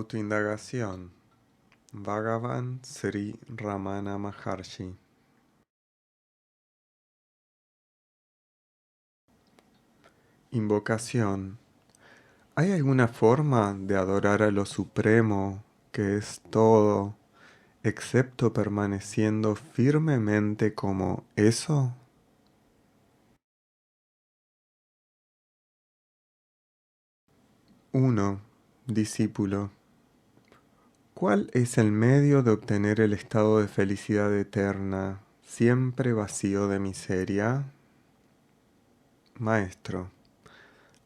Autoindagación. Bhagavan Sri Ramana Maharshi. Invocación. ¿Hay alguna forma de adorar a lo supremo, que es todo, excepto permaneciendo firmemente como eso? 1. Discípulo. ¿Cuál es el medio de obtener el estado de felicidad eterna, siempre vacío de miseria? Maestro.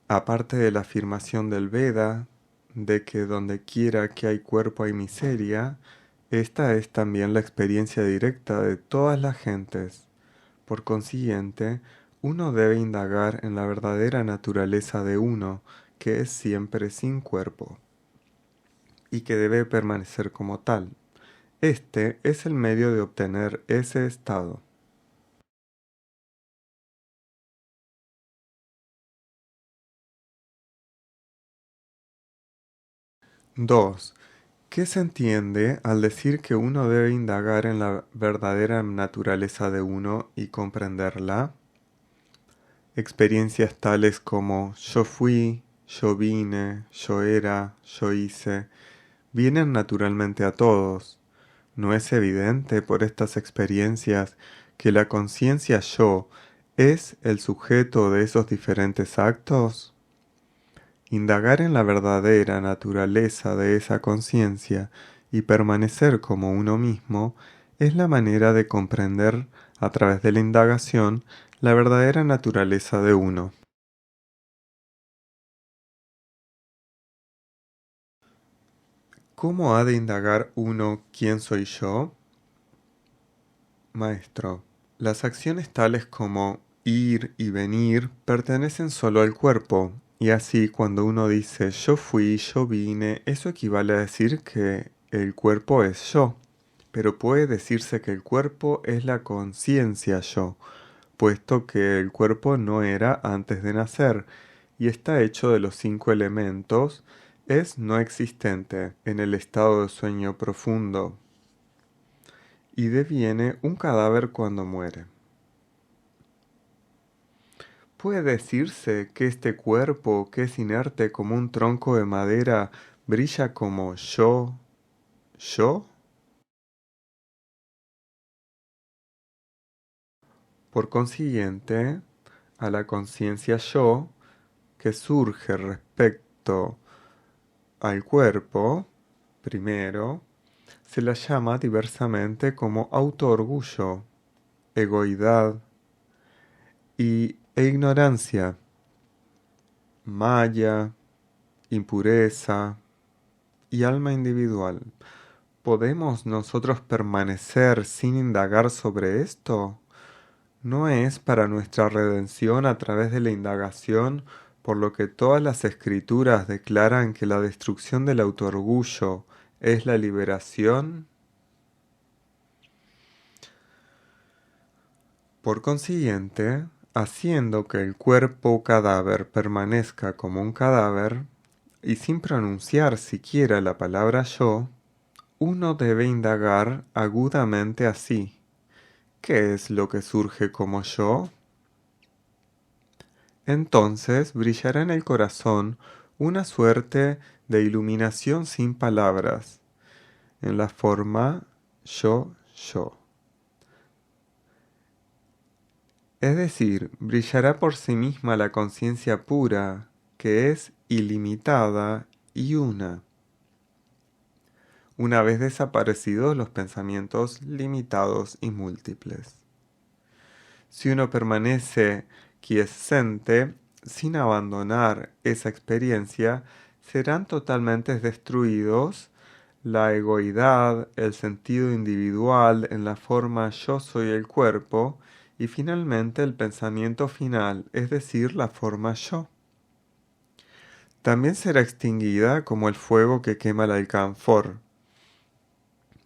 Aparte de la afirmación del Veda, de que donde quiera que hay cuerpo hay miseria, esta es también la experiencia directa de todas las gentes. Por consiguiente, uno debe indagar en la verdadera naturaleza de uno, que es siempre sin cuerpo, y que debe permanecer como tal. Este es el medio de obtener ese estado. 2. ¿Qué se entiende al decir que uno debe indagar en la verdadera naturaleza de uno y comprenderla? Experiencias tales como yo fui, yo vine, yo era, yo hice, vienen naturalmente a todos. ¿No es evidente por estas experiencias que la conciencia yo es el sujeto de esos diferentes actos? Indagar en la verdadera naturaleza de esa conciencia y permanecer como uno mismo es la manera de comprender, a través de la indagación, la verdadera naturaleza de uno. ¿Cómo ha de indagar uno quién soy yo? Maestro, las acciones tales como ir y venir pertenecen solo al cuerpo, y así cuando uno dice yo fui, yo vine, eso equivale a decir que el cuerpo es yo, pero puede decirse que el cuerpo es la conciencia yo, puesto que el cuerpo no era antes de nacer, y está hecho de los 5 elementos, es no existente en el estado de sueño profundo, y deviene un cadáver cuando muere. ¿Puede decirse que este cuerpo, que es inerte como un tronco de madera, brilla como yo? Por consiguiente, a la conciencia yo, que surge respecto al cuerpo, primero, se la llama diversamente como autoorgullo, egoidad e ignorancia, maya, impureza y alma individual. ¿Podemos nosotros permanecer sin indagar sobre esto? ¿No es para nuestra redención a través de la indagación, por lo que todas las escrituras declaran que la destrucción del autoorgullo es la liberación? Por consiguiente, haciendo que el cuerpo cadáver permanezca como un cadáver, y sin pronunciar siquiera la palabra yo, uno debe indagar agudamente así. ¿Qué es lo que surge como yo? Entonces brillará en el corazón una suerte de iluminación sin palabras, en la forma yo. Es decir, brillará por sí misma la conciencia pura, que es ilimitada y una vez desaparecidos los pensamientos limitados y múltiples. Si uno permanece quiescente, sin abandonar esa experiencia, serán totalmente destruidos la egoidad, el sentido individual en la forma yo soy el cuerpo, y finalmente el pensamiento final, es decir, la forma yo. También será extinguida como el fuego que quema el alcanfor,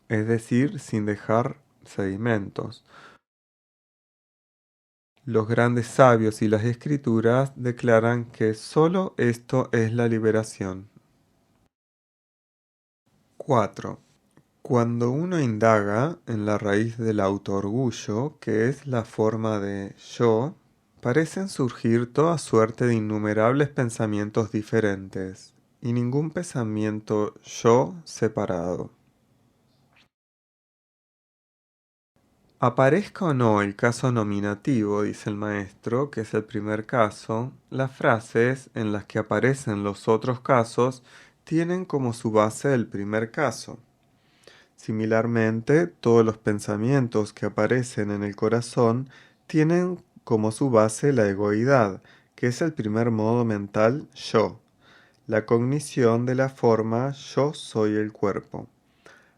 es decir, sin dejar sedimentos. Los grandes sabios y las escrituras declaran que sólo esto es la liberación. 4. Cuando uno indaga en la raíz del autoorgullo, que es la forma de yo, parecen surgir toda suerte de innumerables pensamientos diferentes, y ningún pensamiento yo separado. Aparezca o no el caso nominativo, dice el maestro, que es el primer caso, las frases en las que aparecen los otros casos tienen como su base el primer caso. Similarmente, todos los pensamientos que aparecen en el corazón tienen como su base la egoidad, que es el primer modo mental yo, la cognición de la forma yo soy el cuerpo.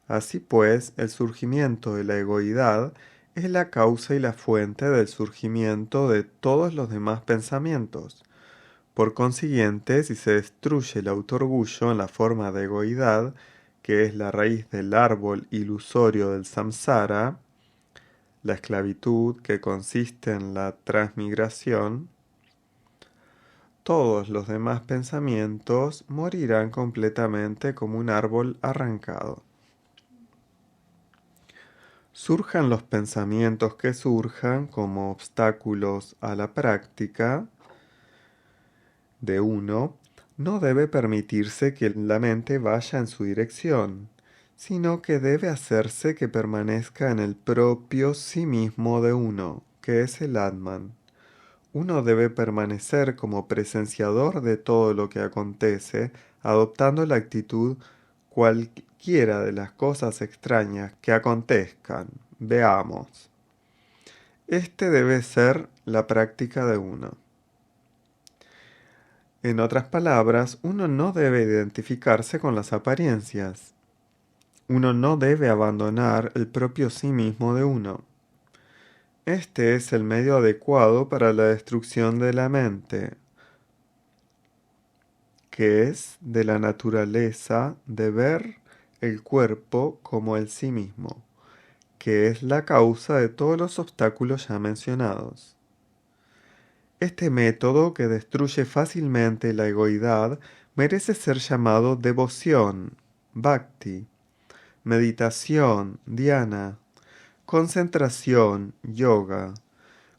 Así pues, el surgimiento de la egoidad es la causa y la fuente del surgimiento de todos los demás pensamientos. Por consiguiente, si se destruye el autoorgullo en la forma de egoidad, que es la raíz del árbol ilusorio del samsara, la esclavitud que consiste en la transmigración, todos los demás pensamientos morirán completamente como un árbol arrancado. Surjan los pensamientos que surjan como obstáculos a la práctica de uno, no debe permitirse que la mente vaya en su dirección, sino que debe hacerse que permanezca en el propio sí mismo de uno, que es el Atman. Uno debe permanecer como presenciador de todo lo que acontece, adoptando la actitud cualquiera de las cosas extrañas que acontezcan. Veamos. Este debe ser la práctica de uno. En otras palabras, uno no debe identificarse con las apariencias. Uno no debe abandonar el propio sí mismo de uno. Este es el medio adecuado para la destrucción de la mente, que es de la naturaleza de ver el cuerpo como el sí mismo, que es la causa de todos los obstáculos ya mencionados. Este método, que destruye fácilmente la egoidad, merece ser llamado devoción, bhakti, meditación, dhyana, concentración, yoga,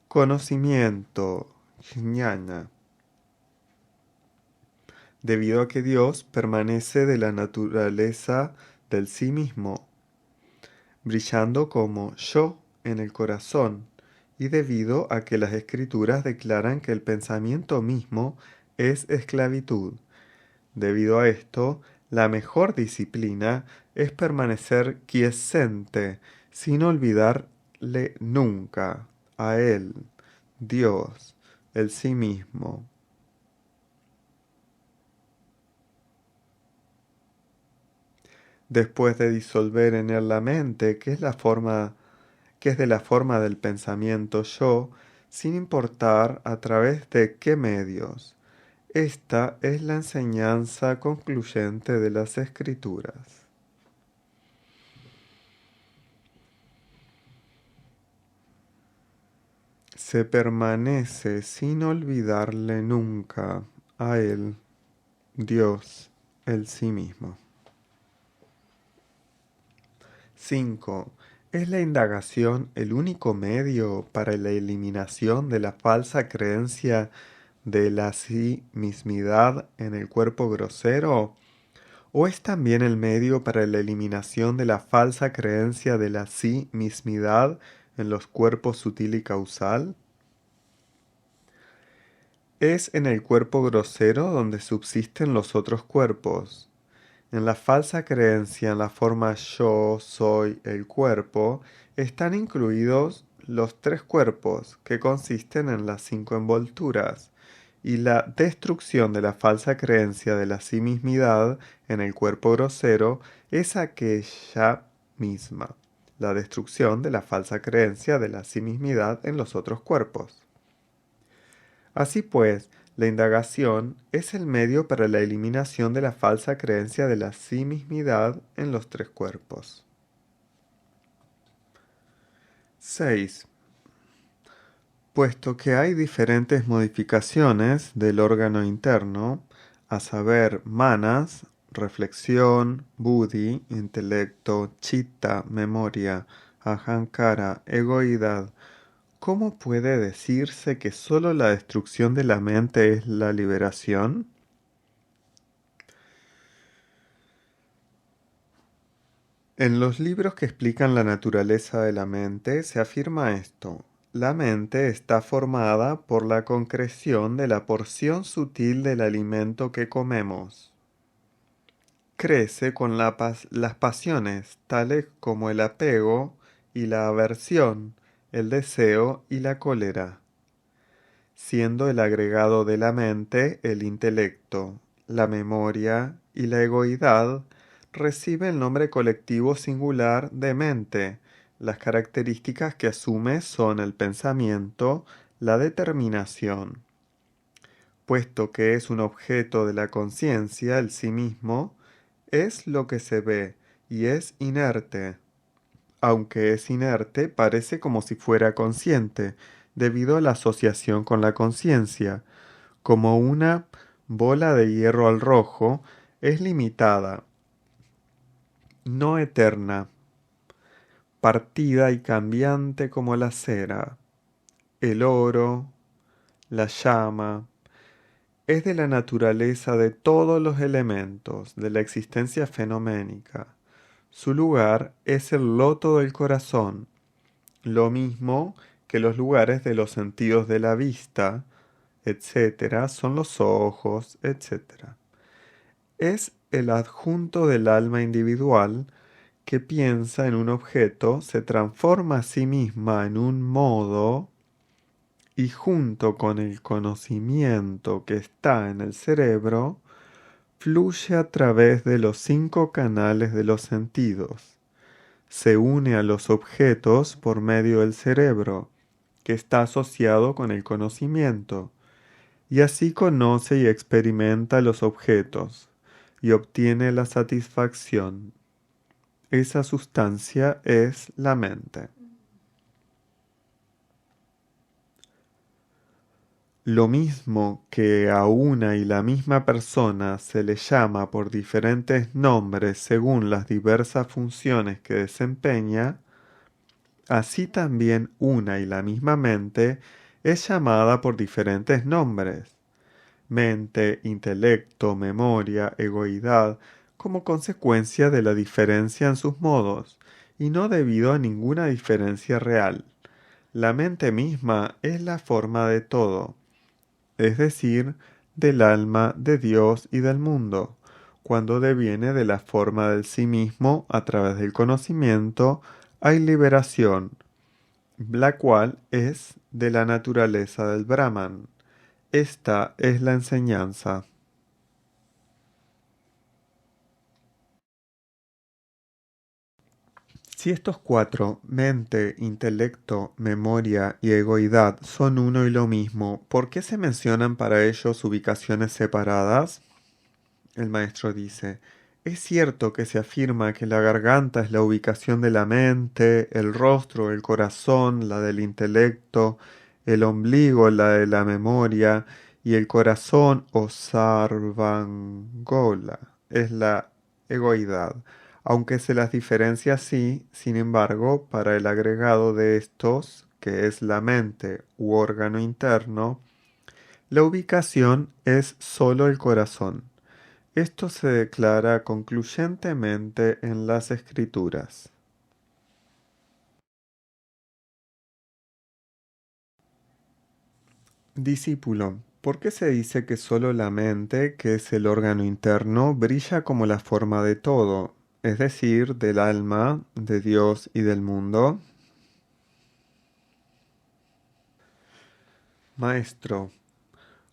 conocimiento, jnana, debido a que Dios permanece de la naturaleza del sí mismo, brillando como yo en el corazón, y debido a que las escrituras declaran que el pensamiento mismo es esclavitud. Debido a esto, la mejor disciplina es permanecer quiescente, sin olvidarle nunca a Él, Dios, el sí mismo. Después de disolver en él la mente, que es de la forma del pensamiento yo, sin importar a través de qué medios. Esta es la enseñanza concluyente de las Escrituras. Se permanece sin olvidarle nunca a Él, Dios, el sí mismo. 5. ¿Es la indagación el único medio para la eliminación de la falsa creencia de la sí mismidad en el cuerpo grosero? ¿O es también el medio para la eliminación de la falsa creencia de la sí mismidad en los cuerpos sutil y causal? Es en el cuerpo grosero donde subsisten los otros cuerpos. En la falsa creencia en la forma yo soy el cuerpo, están incluidos los tres cuerpos, que consisten en las 5 envolturas, y la destrucción de la falsa creencia de la sí mismidad en el cuerpo grosero es aquella misma, la destrucción de la falsa creencia de la sí mismidad en los otros cuerpos. Así pues, la indagación es el medio para la eliminación de la falsa creencia de la sí mismidad en los tres cuerpos. 6. Puesto que hay diferentes modificaciones del órgano interno, a saber, manas reflexión, buddhi, intelecto, chitta, memoria, ahankara, egoidad. ¿Cómo puede decirse que solo la destrucción de la mente es la liberación? En los libros que explican la naturaleza de la mente se afirma esto. La mente está formada por la concreción de la porción sutil del alimento que comemos. Crece con las pasiones, tales como el apego y la aversión, el deseo y la cólera, siendo el agregado de la mente el intelecto, la memoria y la egoidad. Recibe el nombre colectivo singular de mente. Las características que asume son el pensamiento, la determinación. Puesto que es un objeto de la conciencia, el sí mismo, es lo que se ve y es inerte. Aunque es inerte, parece como si fuera consciente, debido a la asociación con la conciencia. Como una bola de hierro al rojo, es limitada, no eterna, partida y cambiante como la cera, el oro, la llama. Es de la naturaleza de todos los elementos de la existencia fenoménica. Su lugar es el loto del corazón, lo mismo que los lugares de los sentidos de la vista, etcétera, son los ojos, etcétera. Es el adjunto del alma individual que piensa en un objeto, se transforma a sí misma en un modo y junto con el conocimiento que está en el cerebro, fluye a través de los 5 canales de los sentidos. Se une a los objetos por medio del cerebro, que está asociado con el conocimiento, y así conoce y experimenta los objetos, y obtiene la satisfacción. Esa sustancia es la mente. Lo mismo que a una y la misma persona se le llama por diferentes nombres según las diversas funciones que desempeña, así también una y la misma mente es llamada por diferentes nombres. Mente, intelecto, memoria, egoidad, como consecuencia de la diferencia en sus modos, y no debido a ninguna diferencia real. La mente misma es la forma de todo, es decir, del alma, de Dios y del mundo, cuando deviene de la forma del sí mismo a través del conocimiento, hay liberación, la cual es de la naturaleza del Brahman. Esta es la enseñanza. Si estos 4, mente, intelecto, memoria y egoidad, son uno y lo mismo, ¿por qué se mencionan para ellos ubicaciones separadas? El maestro dice, es cierto que se afirma que la garganta es la ubicación de la mente, el rostro, el corazón, la del intelecto, el ombligo, la de la memoria, y el corazón o sarvangola es la egoidad. Aunque se las diferencia así, sin embargo, para el agregado de estos, que es la mente u órgano interno, la ubicación es sólo el corazón. Esto se declara concluyentemente en las Escrituras. Discípulo, ¿por qué se dice que sólo la mente, que es el órgano interno, brilla como la forma de todo, es decir, del alma, de Dios y del mundo? Maestro,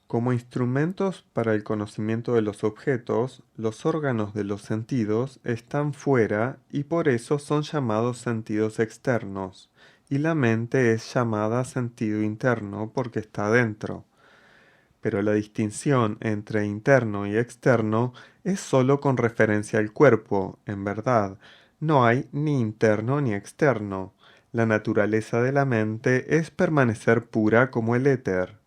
como instrumentos para el conocimiento de los objetos, los órganos de los sentidos están fuera y por eso son llamados sentidos externos, y la mente es llamada sentido interno porque está dentro. Pero la distinción entre interno y externo es sólo con referencia al cuerpo, en verdad. No hay ni interno ni externo. La naturaleza de la mente es permanecer pura como el éter.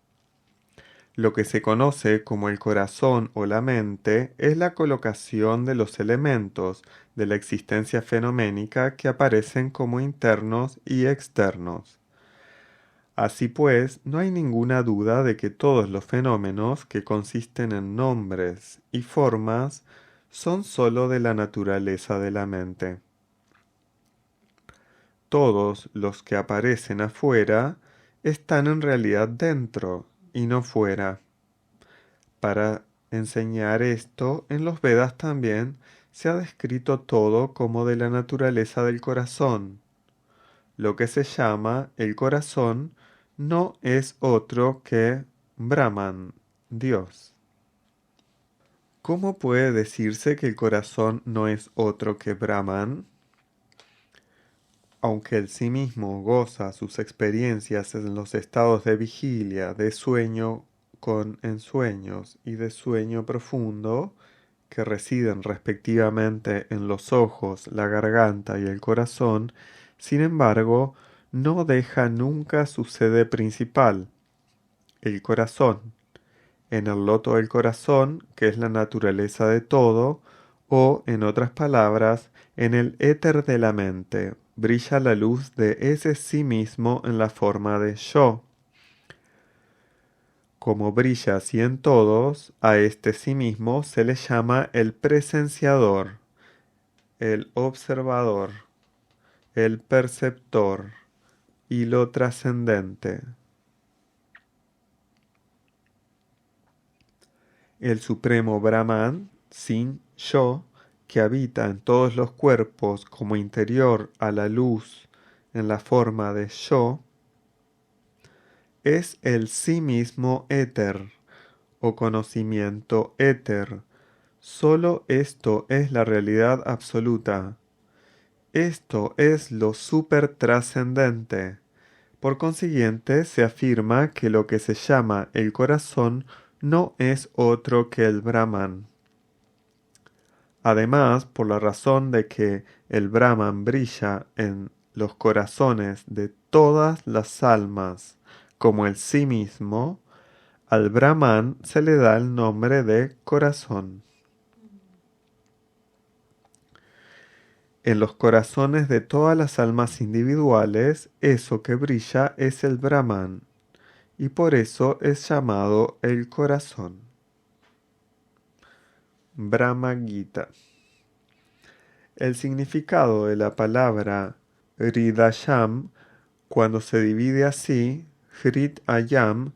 Lo que se conoce como el corazón o la mente es la colocación de los elementos de la existencia fenoménica que aparecen como internos y externos. Así pues, no hay ninguna duda de que todos los fenómenos que consisten en nombres y formas son sólo de la naturaleza de la mente. Todos los que aparecen afuera están en realidad dentro y no fuera. Para enseñar esto, en los Vedas también se ha descrito todo como de la naturaleza del corazón. Lo que se llama el corazón no es otro que Brahman, Dios. ¿Cómo puede decirse que el corazón no es otro que Brahman? Aunque él sí mismo goza sus experiencias en los estados de vigilia, de sueño con ensueños y de sueño profundo, que residen respectivamente en los ojos, la garganta y el corazón, sin embargo, no deja nunca su sede principal, el corazón, en el loto del corazón, que es la naturaleza de todo, o, en otras palabras, en el éter de la mente, brilla la luz de ese sí mismo en la forma de yo. Como brilla así en todos, a este sí mismo se le llama el presenciador, el observador, el perceptor y lo trascendente. El supremo Brahman, sin yo, que habita en todos los cuerpos como interior a la luz en la forma de yo, es el sí mismo éter o conocimiento éter. Solo esto es la realidad absoluta. Esto es lo supertrascendente. Por consiguiente, se afirma que lo que se llama el corazón no es otro que el Brahman. Además, por la razón de que el Brahman brilla en los corazones de todas las almas como el sí mismo, al Brahman se le da el nombre de corazón. En los corazones de todas las almas individuales, eso que brilla es el Brahman, y por eso es llamado el corazón. Brahma Gita. El significado de la palabra Hridayam, cuando se divide así, Hridayam,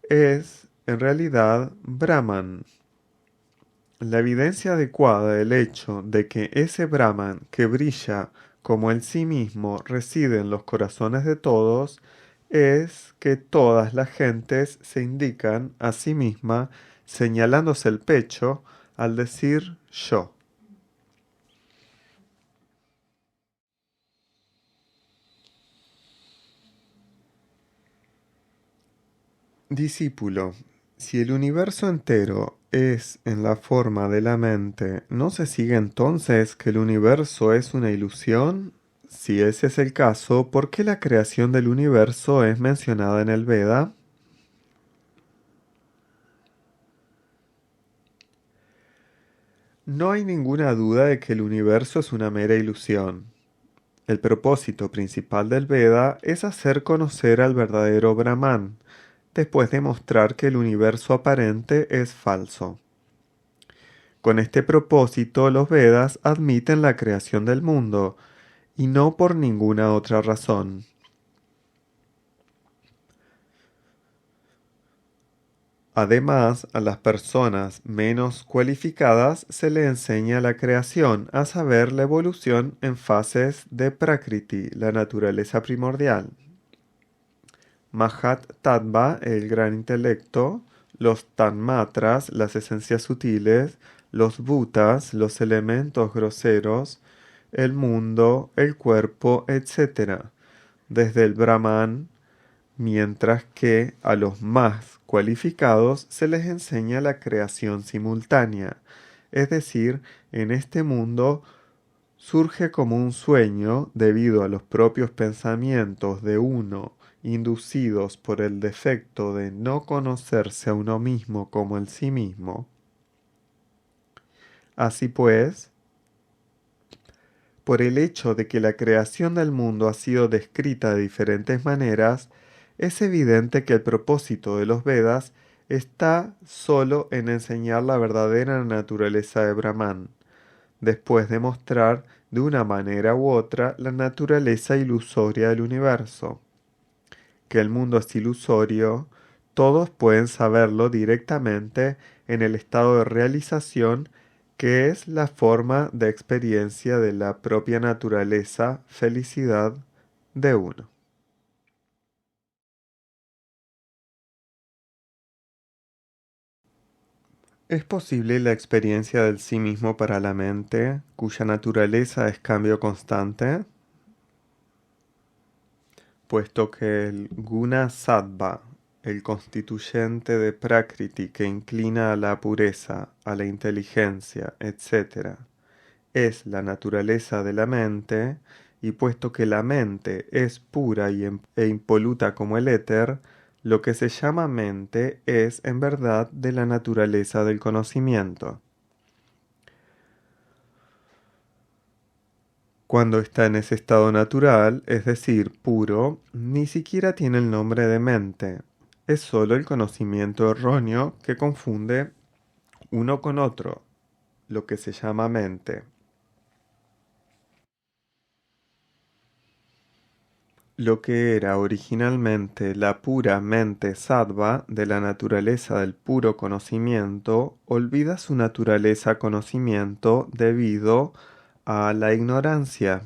es en realidad Brahman. La evidencia adecuada del hecho de que ese Brahman que brilla como el sí mismo reside en los corazones de todos es que todas las gentes se indican a sí misma señalándose el pecho al decir yo. Discípulo, si el universo entero es en la forma de la mente, ¿no se sigue entonces que el universo es una ilusión? Si ese es el caso, ¿por qué la creación del universo es mencionada en el Veda? No hay ninguna duda de que el universo es una mera ilusión. El propósito principal del Veda es hacer conocer al verdadero Brahman, después de mostrar que el universo aparente es falso. Con este propósito, los Vedas admiten la creación del mundo, y no por ninguna otra razón. Además, a las personas menos cualificadas se le enseña la creación, a saber, la evolución en fases de Prakriti, la naturaleza primordial. Mahat Tattva, el gran intelecto, los Tanmatras, las esencias sutiles, los Bhutas, los elementos groseros, el mundo, el cuerpo, etc., desde el Brahman, mientras que a los más cualificados se les enseña la creación simultánea, es decir, en este mundo surge como un sueño debido a los propios pensamientos de uno inducidos por el defecto de no conocerse a uno mismo como el sí mismo. Así pues, por el hecho de que la creación del mundo ha sido descrita de diferentes maneras, es evidente que el propósito de los Vedas está solo en enseñar la verdadera naturaleza de Brahman, después de mostrar de una manera u otra la naturaleza ilusoria del universo. Que el mundo es ilusorio, todos pueden saberlo directamente en el estado de realización, que es la forma de experiencia de la propia naturaleza, felicidad de uno. ¿Es posible la experiencia del sí mismo para la mente, cuya naturaleza es cambio constante? Puesto que el guna sattva, el constituyente de prakriti que inclina a la pureza, a la inteligencia, etc., es la naturaleza de la mente, y puesto que la mente es pura e impoluta como el éter, lo que se llama mente es en verdad de la naturaleza del conocimiento. Cuando está en ese estado natural, es decir, puro, ni siquiera tiene el nombre de mente. Es solo el conocimiento erróneo que confunde uno con otro, lo que se llama mente. Lo que era originalmente la pura mente sattva de la naturaleza del puro conocimiento, olvida su naturaleza conocimiento debido a la ignorancia.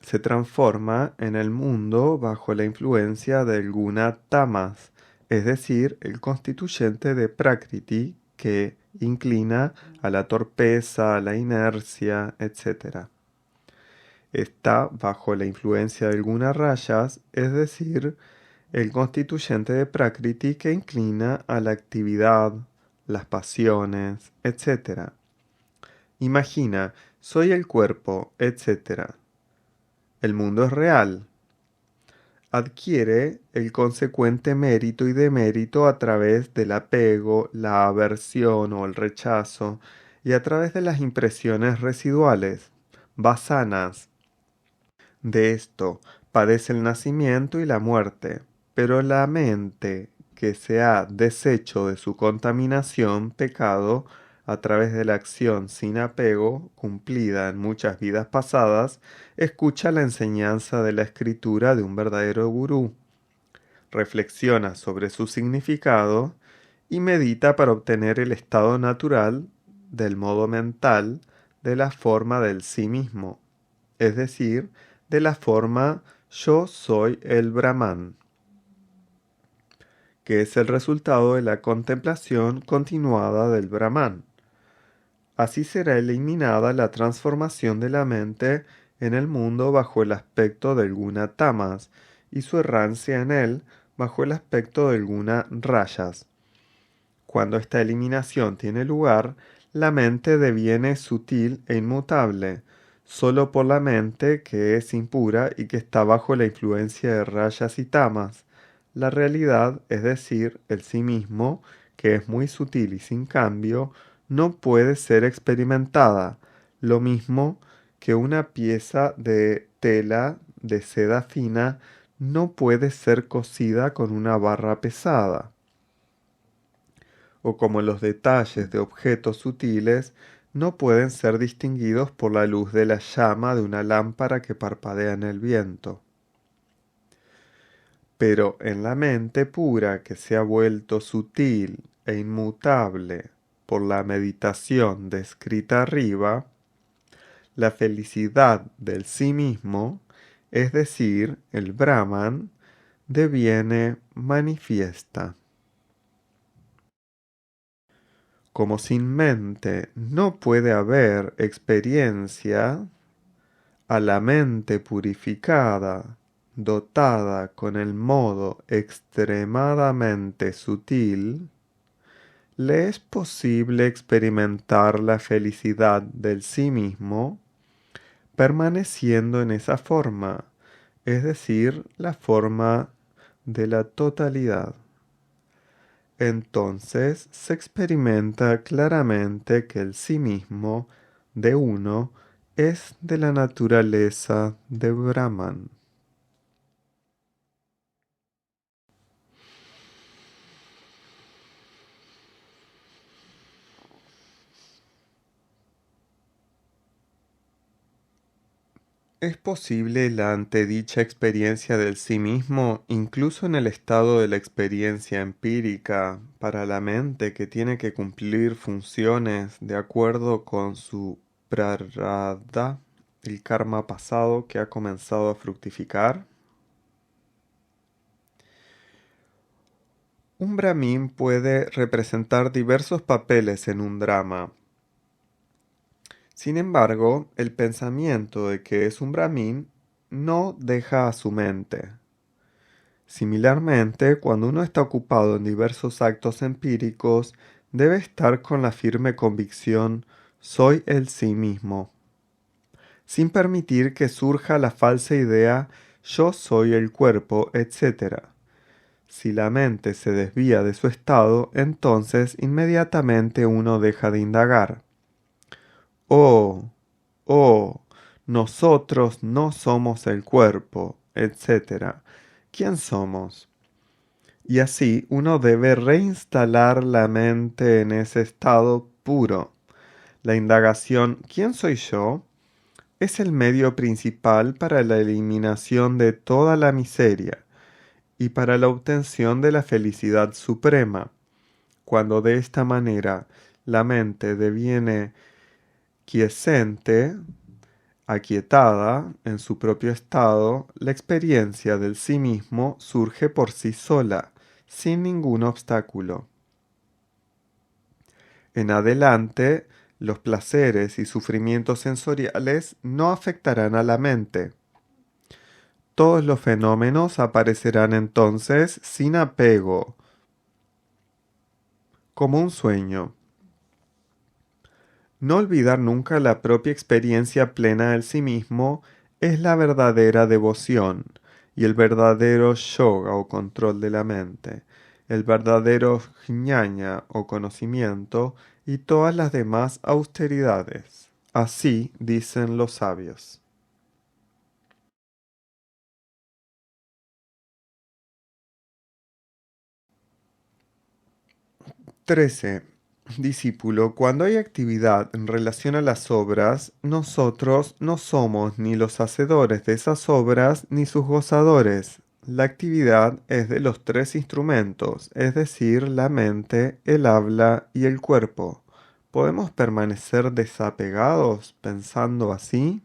Se transforma en el mundo bajo la influencia del guna tamas, es decir, el constituyente de prakriti que inclina a la torpeza, a la inercia, etc. Está bajo la influencia de guna rayas, es decir, el constituyente de prakriti que inclina a la actividad, las pasiones, etc. Imagina, soy el cuerpo, etc. El mundo es real. Adquiere el consecuente mérito y demérito a través del apego, la aversión o el rechazo, y a través de las impresiones residuales, vasanas. De esto padece el nacimiento y la muerte, pero la mente que se ha deshecho de su contaminación, pecado, a través de la acción sin apego, cumplida en muchas vidas pasadas, escucha la enseñanza de la escritura de un verdadero gurú, reflexiona sobre su significado y medita para obtener el estado natural del modo mental de la forma del sí mismo, es decir, de la forma yo soy el Brahman, que es el resultado de la contemplación continuada del Brahman. Así será eliminada la transformación de la mente en el mundo bajo el aspecto del guna tamas y su errancia en él bajo el aspecto del guna rayas. Cuando esta eliminación tiene lugar, la mente deviene sutil e inmutable, solo por la mente que es impura y que está bajo la influencia de rayas y tamas. La realidad, es decir, el sí mismo, que es muy sutil y sin cambio, no puede ser experimentada, lo mismo que una pieza de tela de seda fina no puede ser cosida con una barra pesada, o como los detalles de objetos sutiles no pueden ser distinguidos por la luz de la llama de una lámpara que parpadea en el viento. Pero en la mente pura que se ha vuelto sutil e inmutable por la meditación descrita arriba, la felicidad del sí mismo, es decir, el Brahman, deviene manifiesta. Como sin mente no puede haber experiencia, a la mente purificada, dotada con el modo extremadamente sutil, le es posible experimentar la felicidad del sí mismo permaneciendo en esa forma, es decir, la forma de la totalidad. Entonces se experimenta claramente que el sí mismo de uno es de la naturaleza de Brahman. ¿Es posible la antedicha experiencia del sí mismo incluso en el estado de la experiencia empírica para la mente que tiene que cumplir funciones de acuerdo con su prarabdha, el karma pasado que ha comenzado a fructificar? Un brahmin puede representar diversos papeles en un drama. Sin embargo, el pensamiento de que es un brahmin no deja a su mente. Similarmente, cuando uno está ocupado en diversos actos empíricos, debe estar con la firme convicción soy el sí mismo, sin permitir que surja la falsa idea yo soy el cuerpo, etc. Si la mente se desvía de su estado, entonces inmediatamente uno deja de indagar. Oh, oh, nosotros no somos el cuerpo, etc. ¿Quién somos? Y así uno debe reinstalar la mente en ese estado puro. La indagación ¿quién soy yo? Es el medio principal para la eliminación de toda la miseria y para la obtención de la felicidad suprema. Cuando de esta manera la mente deviene quiescente, aquietada en su propio estado, la experiencia del sí mismo surge por sí sola, sin ningún obstáculo. En adelante, los placeres y sufrimientos sensoriales no afectarán a la mente. Todos los fenómenos aparecerán entonces sin apego, como un sueño. No olvidar nunca la propia experiencia plena del sí mismo es la verdadera devoción y el verdadero yoga o control de la mente, el verdadero jnana o conocimiento y todas las demás austeridades. Así dicen los sabios. 13. Discípulo, cuando hay actividad en relación a las obras, nosotros no somos ni los hacedores de esas obras ni sus gozadores. La actividad es de los tres instrumentos, es decir, la mente, el habla y el cuerpo. ¿Podemos permanecer desapegados pensando así?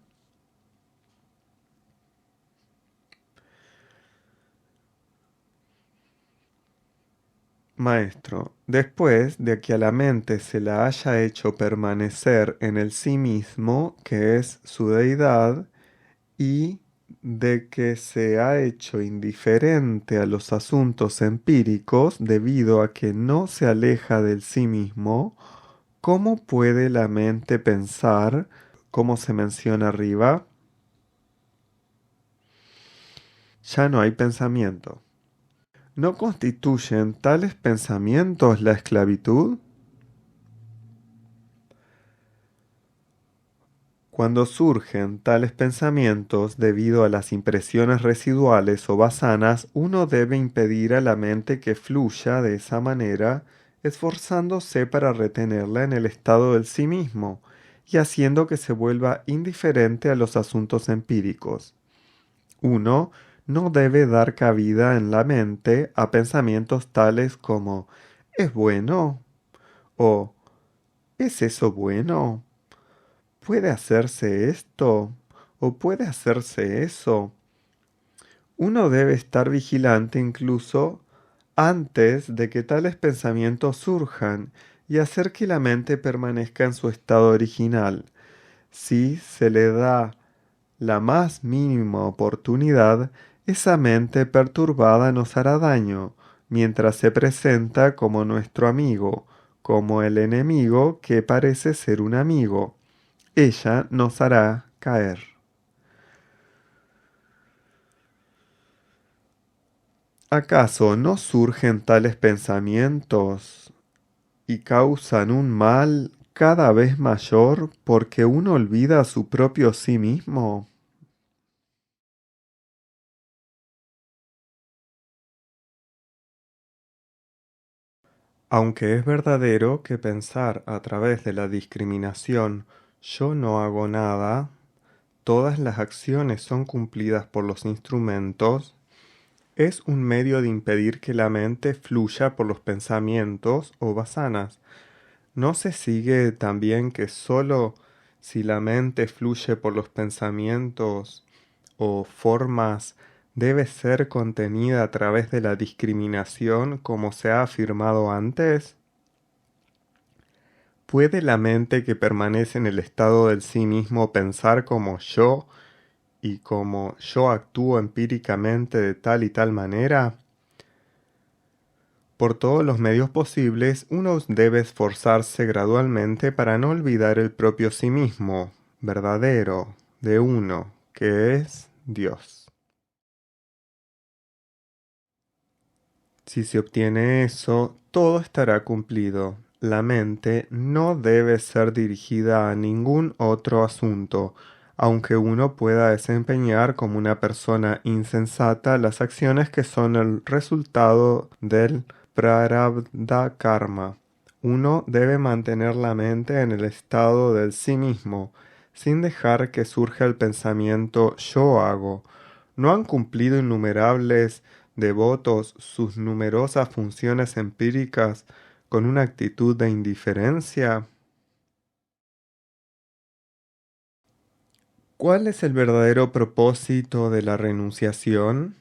Maestro, después de que a la mente se la haya hecho permanecer en el sí mismo, que es su deidad, y de que se ha hecho indiferente a los asuntos empíricos debido a que no se aleja del sí mismo, ¿cómo puede la mente pensar, como se menciona arriba? Ya no hay pensamiento. ¿No constituyen tales pensamientos la esclavitud? Cuando surgen tales pensamientos debido a las impresiones residuales o basanas, uno debe impedir a la mente que fluya de esa manera, esforzándose para retenerla en el estado del sí mismo y haciendo que se vuelva indiferente a los asuntos empíricos. Uno no debe dar cabida en la mente a pensamientos tales como ¿es bueno? O ¿es eso bueno? ¿Puede hacerse esto? ¿O puede hacerse eso? Uno debe estar vigilante incluso antes de que tales pensamientos surjan y hacer que la mente permanezca en su estado original. Si se le da la más mínima oportunidad, esa mente perturbada nos hará daño, mientras se presenta como nuestro amigo, como el enemigo que parece ser un amigo. Ella nos hará caer. ¿Acaso no surgen tales pensamientos y causan un mal cada vez mayor porque uno olvida su propio sí mismo? Aunque es verdadero que pensar a través de la discriminación yo no hago nada, todas las acciones son cumplidas por los instrumentos, es un medio de impedir que la mente fluya por los pensamientos o vasanas. ¿No se sigue también que sólo si la mente fluye por los pensamientos o formas debe ser contenida a través de la discriminación como se ha afirmado antes? ¿Puede la mente que permanece en el estado del sí mismo pensar como yo y como yo actúo empíricamente de tal y tal manera? Por todos los medios posibles, uno debe esforzarse gradualmente para no olvidar el propio sí mismo, verdadero, de uno, que es Dios. Si se obtiene eso, todo estará cumplido. La mente no debe ser dirigida a ningún otro asunto, aunque uno pueda desempeñar como una persona insensata las acciones que son el resultado del prarabdha karma. Uno debe mantener la mente en el estado del sí mismo, sin dejar que surja el pensamiento yo hago. ¿No han cumplido innumerables devotos sus numerosas funciones empíricas con una actitud de indiferencia? ¿Cuál es el verdadero propósito de la renunciación?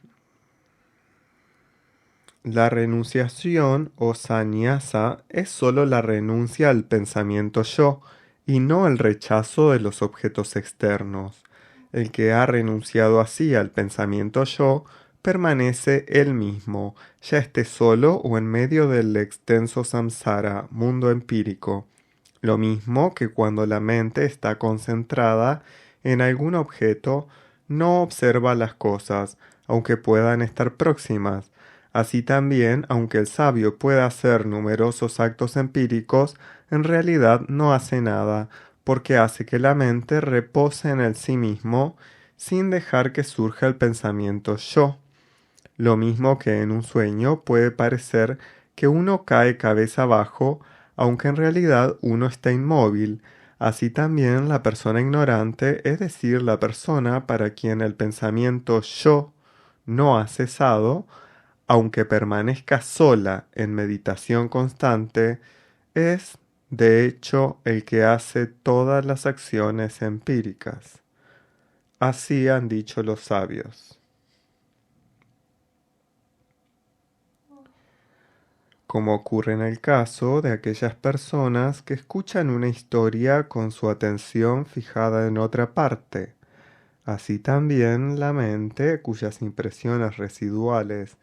La renunciación o sannyasa es sólo la renuncia al pensamiento yo y no el rechazo de los objetos externos. El que ha renunciado así al pensamiento yo permanece él mismo, ya esté solo o en medio del extenso samsara, mundo empírico. Lo mismo que cuando la mente está concentrada en algún objeto, no observa las cosas, aunque puedan estar próximas. Así también, aunque el sabio pueda hacer numerosos actos empíricos, en realidad no hace nada, porque hace que la mente repose en el sí mismo, sin dejar que surja el pensamiento yo. Lo mismo que en un sueño puede parecer que uno cae cabeza abajo, aunque en realidad uno está inmóvil. Así también la persona ignorante, es decir, la persona para quien el pensamiento yo no ha cesado, aunque permanezca sola en meditación constante, es, de hecho, el que hace todas las acciones empíricas. Así han dicho los sabios. Como ocurre en el caso de aquellas personas que escuchan una historia con su atención fijada en otra parte. Así también la mente, cuyas impresiones residuales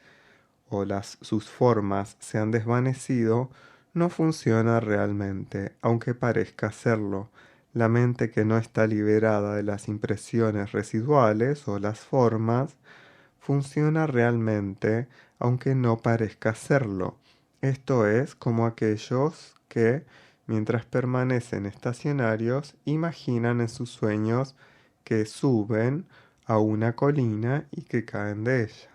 o sus formas se han desvanecido, no funciona realmente, aunque parezca hacerlo. La mente que no está liberada de las impresiones residuales o las formas, funciona realmente, aunque no parezca hacerlo. Esto es como aquellos que, mientras permanecen estacionarios, imaginan en sus sueños que suben a una colina y que caen de ella.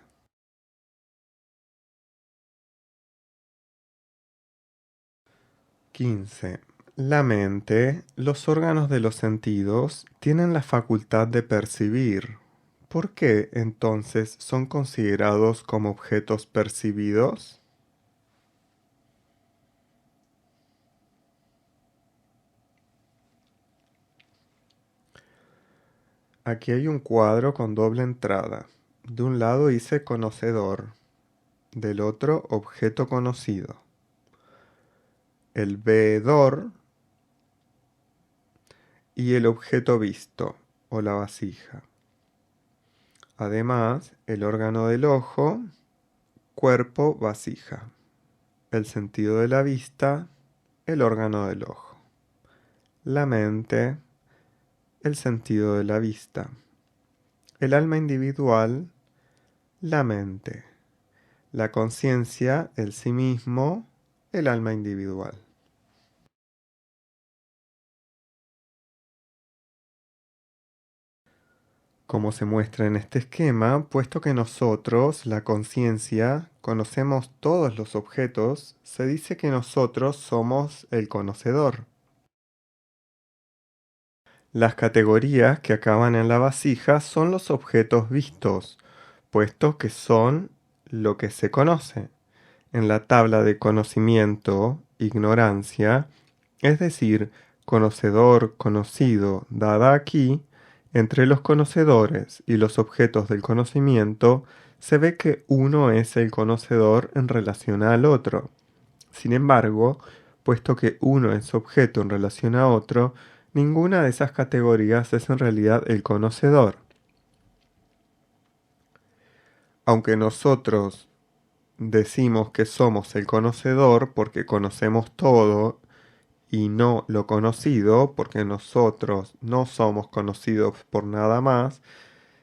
15. La mente, los órganos de los sentidos, tienen la facultad de percibir. ¿Por qué entonces son considerados como objetos percibidos? Aquí hay un cuadro con doble entrada. De un lado dice conocedor, del otro objeto conocido. El veedor y el objeto visto, o la vasija. Además, el órgano del ojo, cuerpo, vasija. El sentido de la vista, el órgano del ojo. La mente, el sentido de la vista. El alma individual, la mente. la conciencia, el sí mismo, el alma individual. Como se muestra en este esquema, puesto que nosotros, la conciencia, conocemos todos los objetos, se dice que nosotros somos el conocedor. Las categorías que acaban en la vasija son los objetos vistos, puesto que son lo que se conoce. En la tabla de conocimiento, ignorancia, es decir, conocedor, conocido, dada aquí, entre los conocedores y los objetos del conocimiento, se ve que uno es el conocedor en relación al otro. Sin embargo, puesto que uno es objeto en relación a otro, ninguna de esas categorías es en realidad el conocedor. Aunque nosotros decimos que somos el conocedor porque conocemos todo y no lo conocido porque nosotros no somos conocidos por nada más,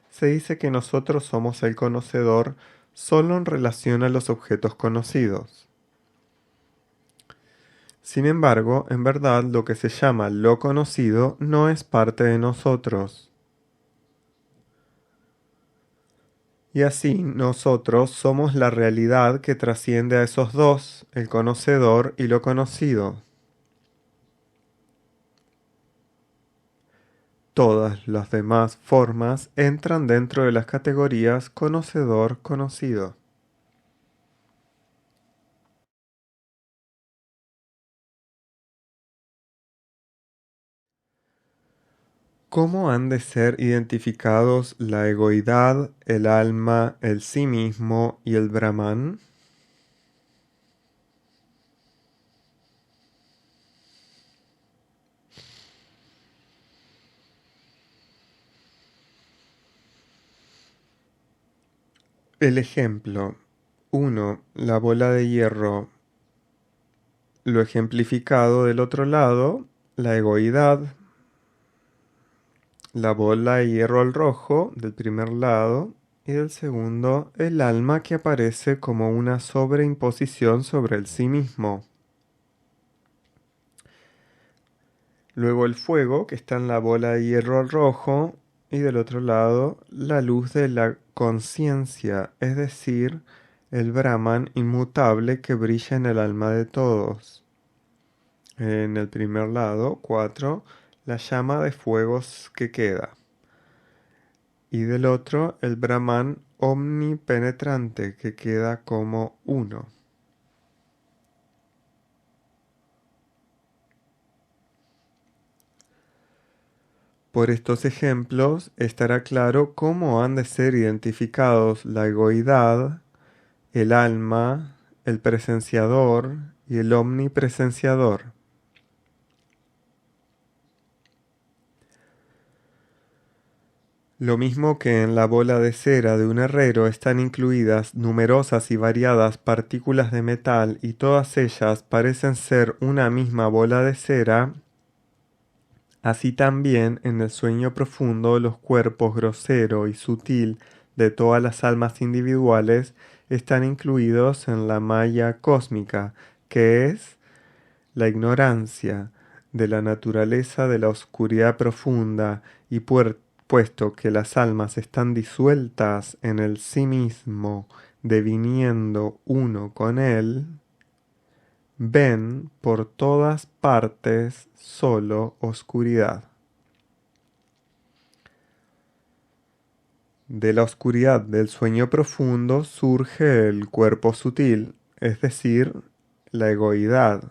se dice que nosotros somos el conocedor solo en relación a los objetos conocidos. Sin embargo, en verdad lo que se llama lo conocido no es parte de nosotros. Y así nosotros somos la realidad que trasciende a esos dos, el conocedor y lo conocido. Todas las demás formas entran dentro de las categorías conocedor-conocido. ¿Cómo han de ser identificados la egoidad, el alma, el sí mismo y el Brahman? El ejemplo 1. La bola de hierro. Lo ejemplificado del otro lado, la egoidad. La bola de hierro al rojo del primer lado y del segundo el alma que aparece como una sobreimposición sobre el sí mismo. Luego el fuego que está en la bola de hierro al rojo y del otro lado la luz de la conciencia, es decir, el Brahman inmutable que brilla en el alma de todos. En el primer lado, 4, la llama de fuegos que queda. Y del otro, el Brahman omnipenetrante que queda como uno. Por estos ejemplos estará claro cómo han de ser identificados la egoidad, el alma, el presenciador y el omnipresenciador. Lo mismo que en la bola de cera de un herrero están incluidas numerosas y variadas partículas de metal y todas ellas parecen ser una misma bola de cera, así también en el sueño profundo los cuerpos grosero y sutil de todas las almas individuales están incluidos en la maya cósmica, que es la ignorancia de la naturaleza de la oscuridad profunda y puesto que las almas están disueltas en el sí mismo, deviniendo uno con él, ven por todas partes solo oscuridad. De la oscuridad del sueño profundo surge el cuerpo sutil, es decir, la egoidad.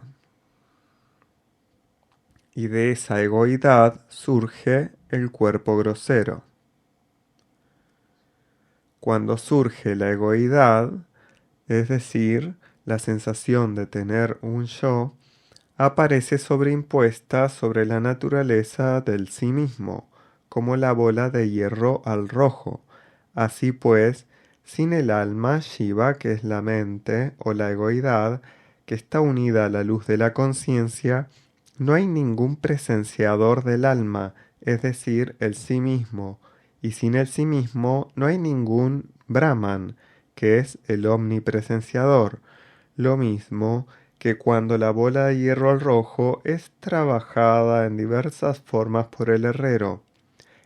Y de esa egoidad surge el cuerpo grosero. Cuando surge la egoidad, es decir, la sensación de tener un yo, aparece sobreimpuesta sobre la naturaleza del sí mismo, como la bola de hierro al rojo. Así pues, sin el alma Shiva, que es la mente o la egoidad, que está unida a la luz de la conciencia, no hay ningún presenciador del alma, es decir, el sí mismo, y sin el sí mismo no hay ningún Brahman, que es el omnipresenciador, lo mismo que cuando la bola de hierro al rojo es trabajada en diversas formas por el herrero.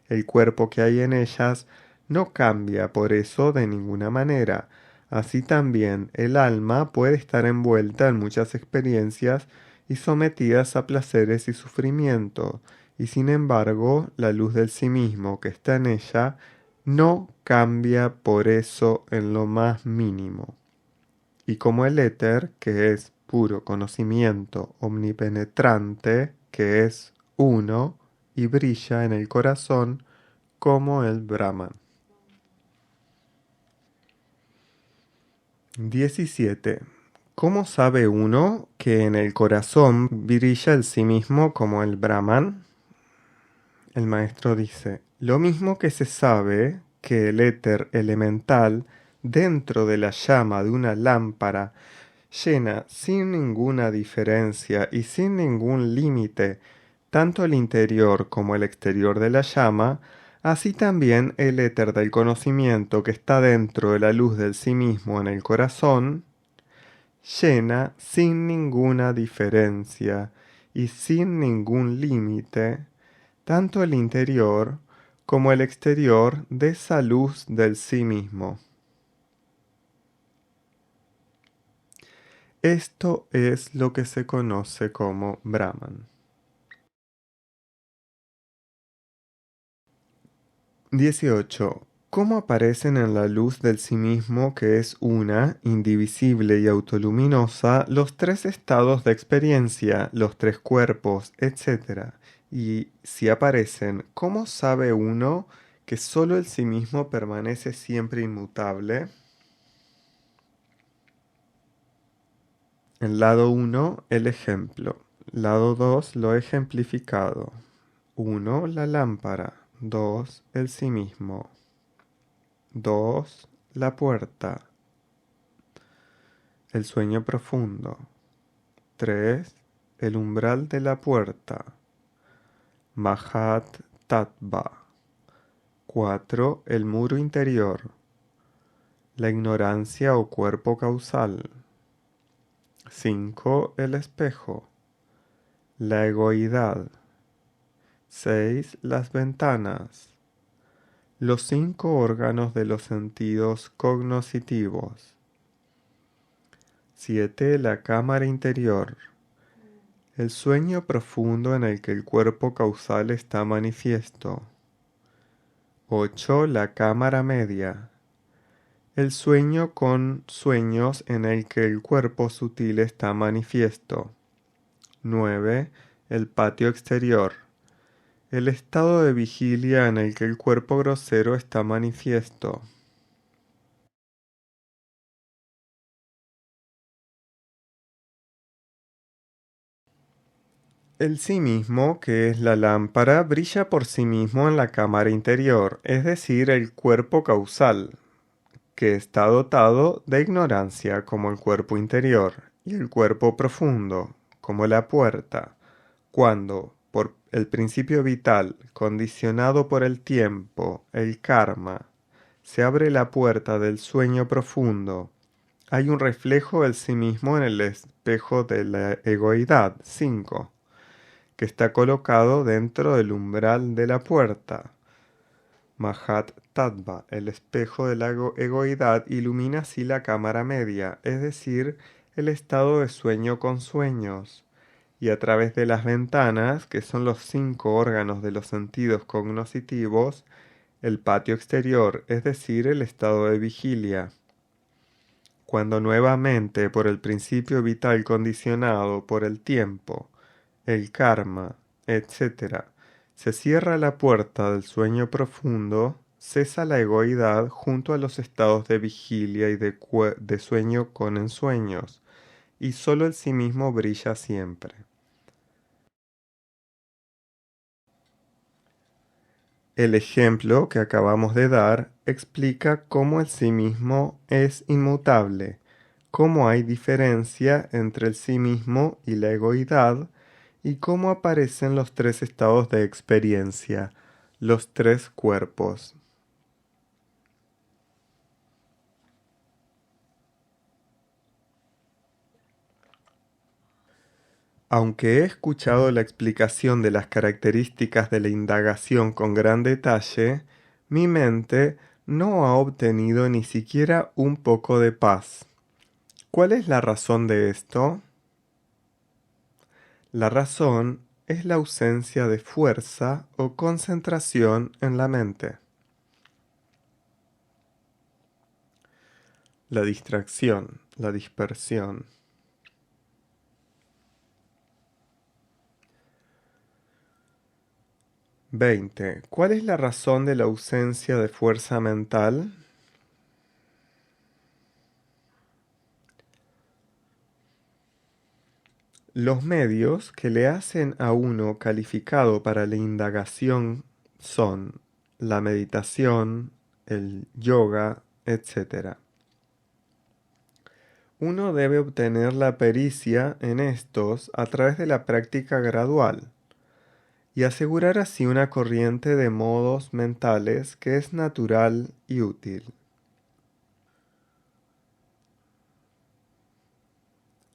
El cuerpo que hay en ellas no cambia por eso de ninguna manera. Así también el alma puede estar envuelta en muchas experiencias y sometidas a placeres y sufrimiento, y sin embargo la luz del sí mismo que está en ella no cambia por eso en lo más mínimo. Y como el éter, que es puro conocimiento omnipenetrante, que es uno y brilla en el corazón como el Brahman. 17. ¿Cómo sabe uno que en el corazón brilla el sí mismo como el Brahman? El maestro dice, lo mismo que se sabe que el éter elemental dentro de la llama de una lámpara llena sin ninguna diferencia y sin ningún límite tanto el interior como el exterior de la llama, así también el éter del conocimiento que está dentro de la luz del sí mismo en el corazón, llena sin ninguna diferencia y sin ningún límite tanto el interior como el exterior de esa luz del sí mismo. Esto es lo que se conoce como Brahman. 18. ¿Cómo aparecen en la luz del sí mismo que es una, indivisible y autoluminosa, los tres estados de experiencia, los tres cuerpos, etc.? Y si aparecen, ¿cómo sabe uno que sólo el sí mismo permanece siempre inmutable? En lado 1, el ejemplo. Lado 2, lo ejemplificado. 1, la lámpara. 2, el sí mismo. 2, la puerta. El sueño profundo. 3, el umbral de la puerta. Mahat Tattva. 4, el muro interior. La ignorancia o cuerpo causal. 5, el espejo. La egoidad. 6, las ventanas. Los 5 órganos de los sentidos cognoscitivos. 7, la cámara interior. El sueño profundo en el que el cuerpo causal está manifiesto. 8, la cámara media. El sueño con sueños en el que el cuerpo sutil está manifiesto. 9, el patio exterior. El estado de vigilia en el que el cuerpo grosero está manifiesto. El sí mismo, que es la lámpara, brilla por sí mismo en la cámara interior, es decir, el cuerpo causal, que está dotado de ignorancia como el cuerpo interior, y el cuerpo profundo, como la puerta, cuando, por el principio vital, condicionado por el tiempo, el karma, se abre la puerta del sueño profundo, hay un reflejo del sí mismo en el espejo de la egoidad. 5. Que está colocado dentro del umbral de la puerta. Mahat Tattva, el espejo de la egoidad, ilumina así la cámara media, es decir, el estado de sueño con sueños, y a través de las ventanas, que son los 5 órganos de los sentidos cognoscitivos, el patio exterior, es decir, el estado de vigilia. Cuando nuevamente, por el principio vital condicionado por el tiempo, el karma, etc., se cierra la puerta del sueño profundo, cesa la egoidad junto a los estados de vigilia y de sueño con ensueños, y sólo el sí mismo brilla siempre. El ejemplo que acabamos de dar explica cómo el sí mismo es inmutable, cómo hay diferencia entre el sí mismo y la egoidad, y cómo aparecen los tres estados de experiencia, los tres cuerpos. Aunque he escuchado la explicación de las características de la indagación con gran detalle, mi mente no ha obtenido ni siquiera un poco de paz. ¿Cuál es la razón de esto? La razón es la ausencia de fuerza o concentración en la mente. La distracción, la dispersión. 20. ¿Cuál es la razón de la ausencia de fuerza mental? Los medios que le hacen a uno calificado para la indagación son la meditación, el yoga, etc. Uno debe obtener la pericia en estos a través de la práctica gradual y asegurar así una corriente de modos mentales que es natural y útil.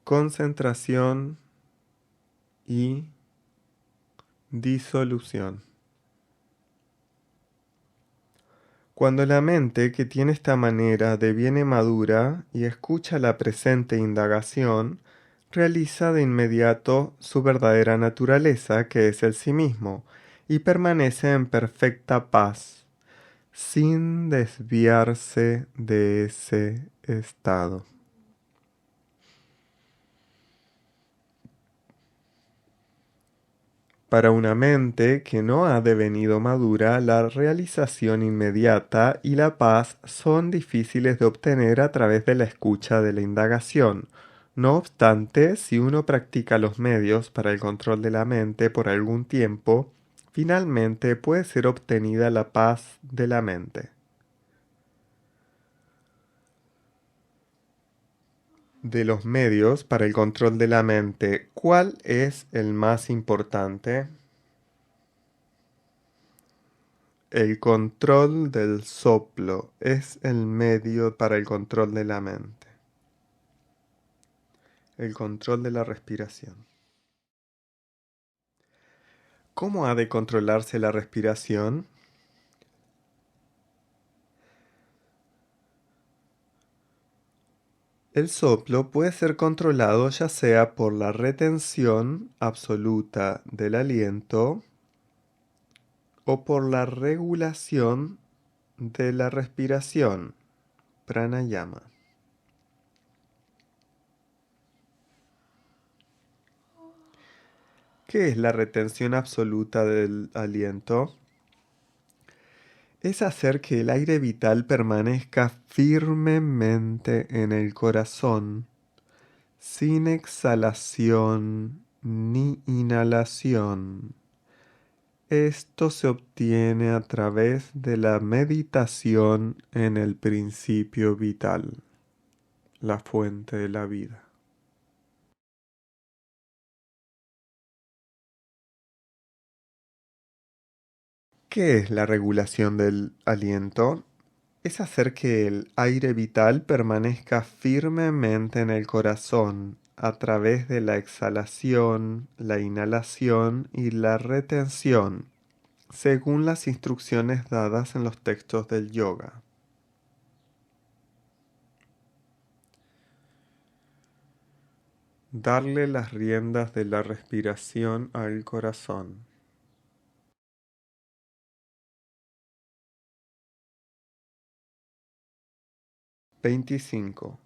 Concentración y disolución. Cuando la mente que tiene esta manera deviene madura y escucha la presente indagación, realiza de inmediato su verdadera naturaleza, que es el sí mismo, y permanece en perfecta paz, sin desviarse de ese estado. Para una mente que no ha devenido madura, la realización inmediata y la paz son difíciles de obtener a través de la escucha de la indagación. No obstante, si uno practica los medios para el control de la mente por algún tiempo, finalmente puede ser obtenida la paz de la mente. De los medios para el control de la mente, ¿cuál es el más importante? El control del soplo es el medio para el control de la mente. El control de la respiración. ¿Cómo ha de controlarse la respiración? El soplo puede ser controlado ya sea por la retención absoluta del aliento o por la regulación de la respiración, pranayama. ¿Qué es la retención absoluta del aliento? Es hacer que el aire vital permanezca firmemente en el corazón, sin exhalación ni inhalación. Esto se obtiene a través de la meditación en el principio vital, la fuente de la vida. ¿Qué es la regulación del aliento? Es hacer que el aire vital permanezca firmemente en el corazón a través de la exhalación, la inhalación y la retención, según las instrucciones dadas en los textos del yoga. Darle las riendas de la respiración al corazón. 25.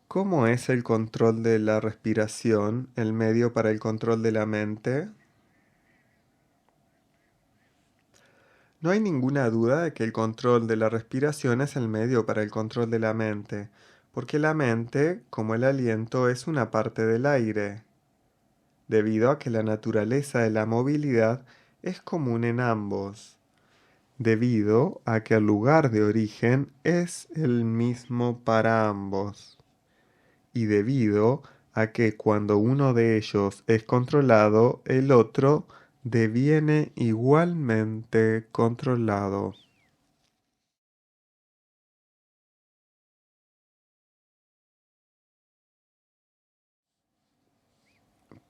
¿Cómo es el control de la respiración el medio para el control de la mente? No hay ninguna duda de que el control de la respiración es el medio para el control de la mente, porque la mente, como el aliento, es una parte del aire, debido a que la naturaleza de la movilidad es común en ambos, debido a que el lugar de origen es el mismo para ambos, y debido a que cuando uno de ellos es controlado, el otro deviene igualmente controlado.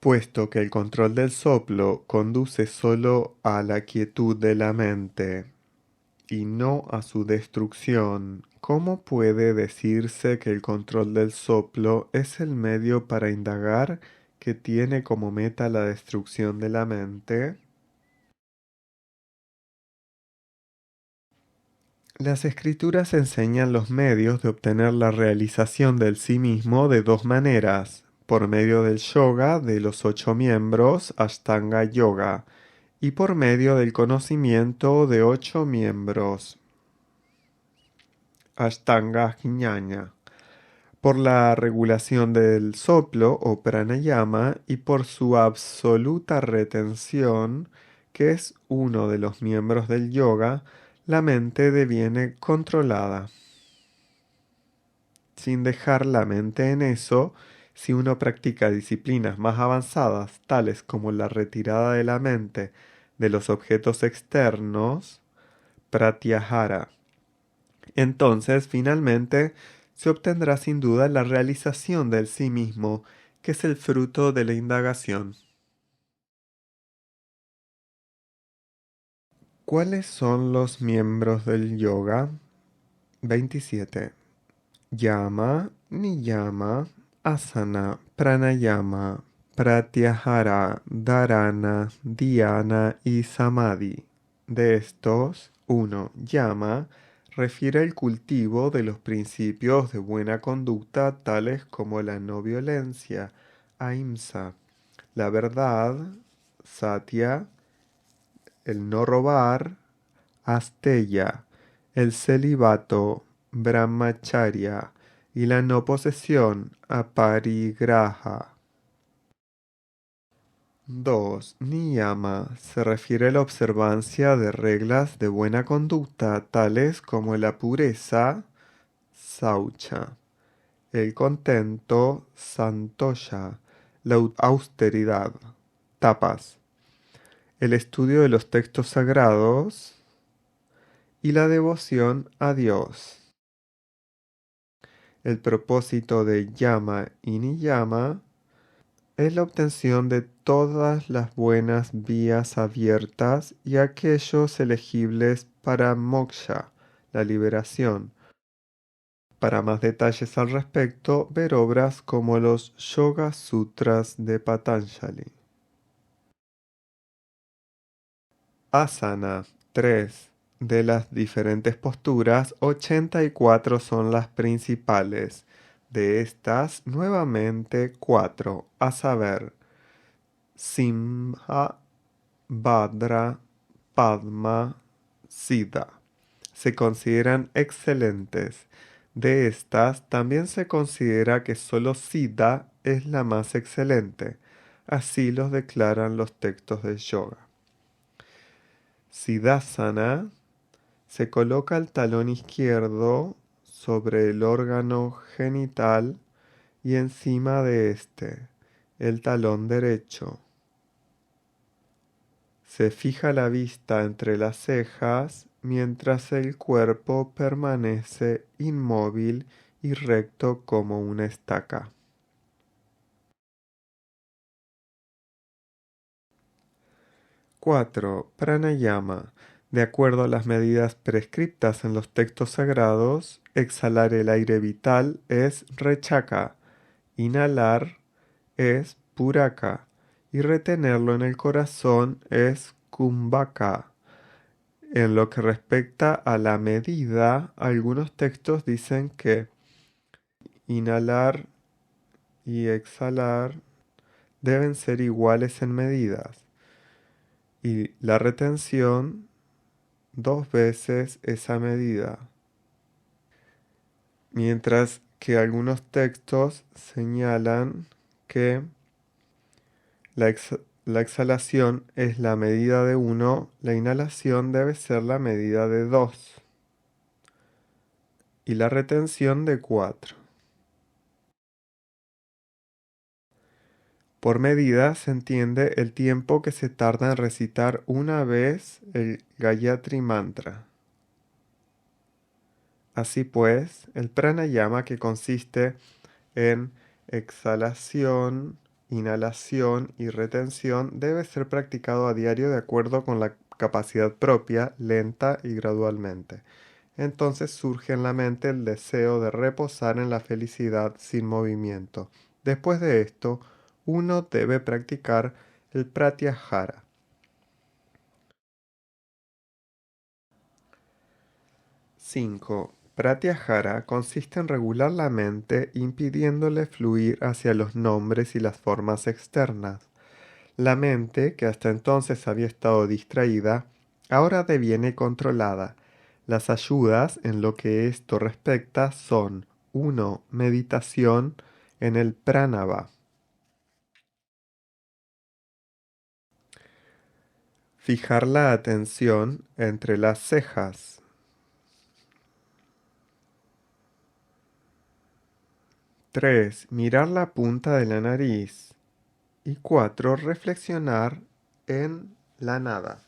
Puesto que el control del soplo conduce solo a la quietud de la mente y no a su destrucción, ¿cómo puede decirse que el control del soplo es el medio para indagar que tiene como meta la destrucción de la mente? Las escrituras enseñan los medios de obtener la realización del sí mismo de dos maneras: por medio del yoga de los 8 miembros, Ashtanga Yoga, y por medio del conocimiento de 8 miembros, Ashtanga Jnana, por la regulación del soplo o pranayama y por su absoluta retención, que es uno de los miembros del yoga, la mente deviene controlada. Sin dejar la mente en eso, si uno practica disciplinas más avanzadas, tales como la retirada de la mente de los objetos externos, pratyahara, entonces finalmente se obtendrá sin duda la realización del sí mismo, que es el fruto de la indagación. ¿Cuáles son los miembros del yoga? 27. Yama, niyama, asana, pranayama, pratyahara, dharana, dhyana y samadhi. De estos, 1. Yama refiere el cultivo de los principios de buena conducta tales como la no violencia, ahimsa, la verdad, satya, el no robar, asteya, el celibato, brahmacharya, y la no posesión, aparigraha. 2. Niyama se refiere a la observancia de reglas de buena conducta tales como la pureza, saucha, el contento, santosha, la austeridad, tapas, el estudio de los textos sagrados y la devoción a Dios. El propósito de yama y niyama es la obtención de todas las buenas vías abiertas y aquellos elegibles para moksha, la liberación. Para más detalles al respecto, ver obras como los Yoga Sutras de Patanjali. Asana 3. De las diferentes posturas, 84 son las principales. De estas, nuevamente 4, a saber, Simha, Bhadra, Padma, Siddha. Se consideran excelentes. De estas, también se considera que solo Siddha es la más excelente. Así los declaran los textos de yoga. Siddhasana se coloca el talón izquierdo sobre el órgano genital y encima de este, el talón derecho. Se fija la vista entre las cejas mientras el cuerpo permanece inmóvil y recto como una estaca. 4. Pranayama. De acuerdo a las medidas prescriptas en los textos sagrados, exhalar el aire vital es rechaka, inhalar es puraka y retenerlo en el corazón es kumbhaka. En lo que respecta a la medida, algunos textos dicen que inhalar y exhalar deben ser iguales en medidas y la retención 2 veces esa medida, mientras que algunos textos señalan que la exhalación es la medida de 1, la inhalación debe ser la medida de 2 y la retención de 4. Por medida se entiende el tiempo que se tarda en recitar una vez el Gayatri Mantra. Así pues, el pranayama, que consiste en exhalación, inhalación y retención debe ser practicado a diario de acuerdo con la capacidad propia, lenta y gradualmente. Entonces surge en la mente el deseo de reposar en la felicidad sin movimiento. Después de esto, uno debe practicar el pratyahara. 5. Pratyahara consiste en regular la mente impidiéndole fluir hacia los nombres y las formas externas. La mente, que hasta entonces había estado distraída, ahora deviene controlada. Las ayudas en lo que esto respecta son 1. Meditación en el pranava. Fijar la atención entre las cejas. 3. Mirar la punta de la nariz. Y 4. Reflexionar en la nada.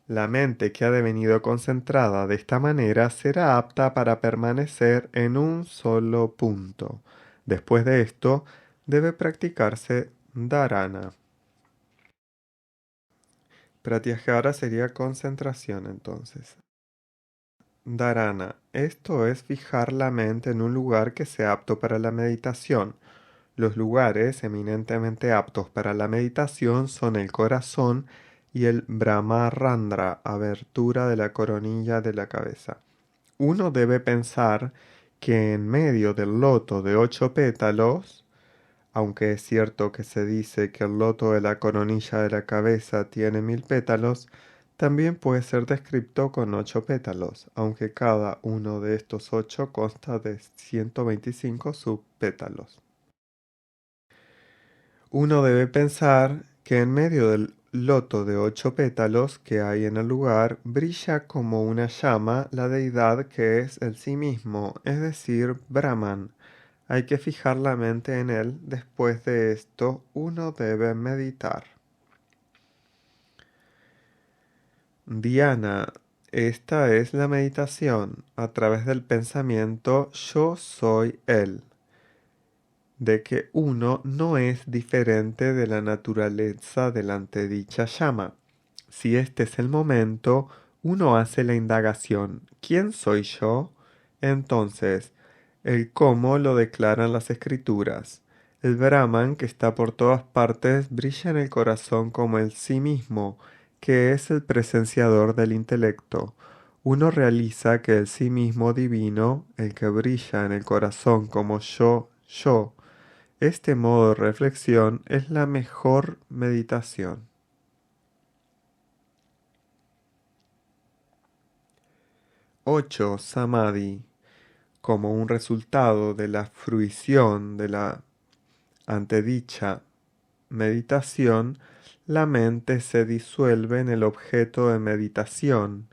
La mente que ha devenido concentrada de esta manera será apta para permanecer en un solo punto. Después de esto, debe practicarse dharana. Pratyahara sería concentración entonces. Dharana. Esto es fijar la mente en un lugar que sea apto para la meditación. Los lugares eminentemente aptos para la meditación son el corazón y el Brahmarandra, abertura de la coronilla de la cabeza. Uno debe pensar que en medio del loto de 8 pétalos, aunque es cierto que se dice que el loto de la coronilla de la cabeza tiene 1000 pétalos, también puede ser descrito con 8 pétalos, aunque cada uno de estos 8 consta de 125 subpétalos. Uno debe pensar que en medio del loto de 8 pétalos que hay en el lugar, brilla como una llama la deidad que es el sí mismo, es decir, Brahman. Hay que fijar la mente en él. Después de esto, uno debe meditar. Dhyana. Esta es la meditación a través del pensamiento yo soy él, de que uno no es diferente de la naturaleza delante dicha llama. Si este es el momento, uno hace la indagación ¿quién soy yo? Entonces, el cómo lo declaran las escrituras. El Brahman, que está por todas partes, brilla en el corazón como el sí mismo, que es el presenciador del intelecto. Uno realiza que el sí mismo divino, el que brilla en el corazón como yo, este modo de reflexión es la mejor meditación. 8. Samadhi. Como un resultado de la fruición de la antedicha meditación, la mente se disuelve en el objeto de meditación,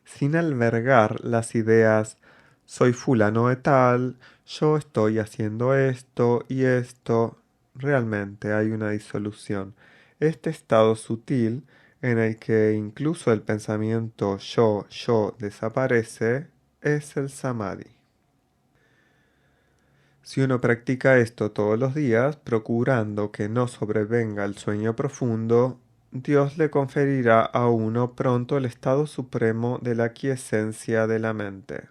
sin albergar las ideas soy fulano de tal, yo estoy haciendo esto y esto. Realmente hay una disolución. Este estado sutil en el que incluso el pensamiento yo desaparece, es el samadhi. Si uno practica esto todos los días, procurando que no sobrevenga el sueño profundo, Dios le conferirá a uno pronto el estado supremo de la quiesencia de la mente.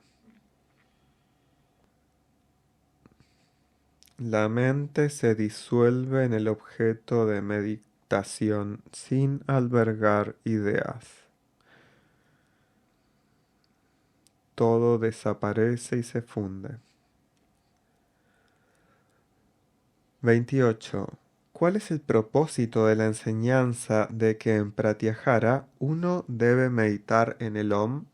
La mente se disuelve en el objeto de meditación sin albergar ideas. Todo desaparece y se funde. 28. ¿Cuál es el propósito de la enseñanza de que en Pratyahara uno debe meditar en el Om?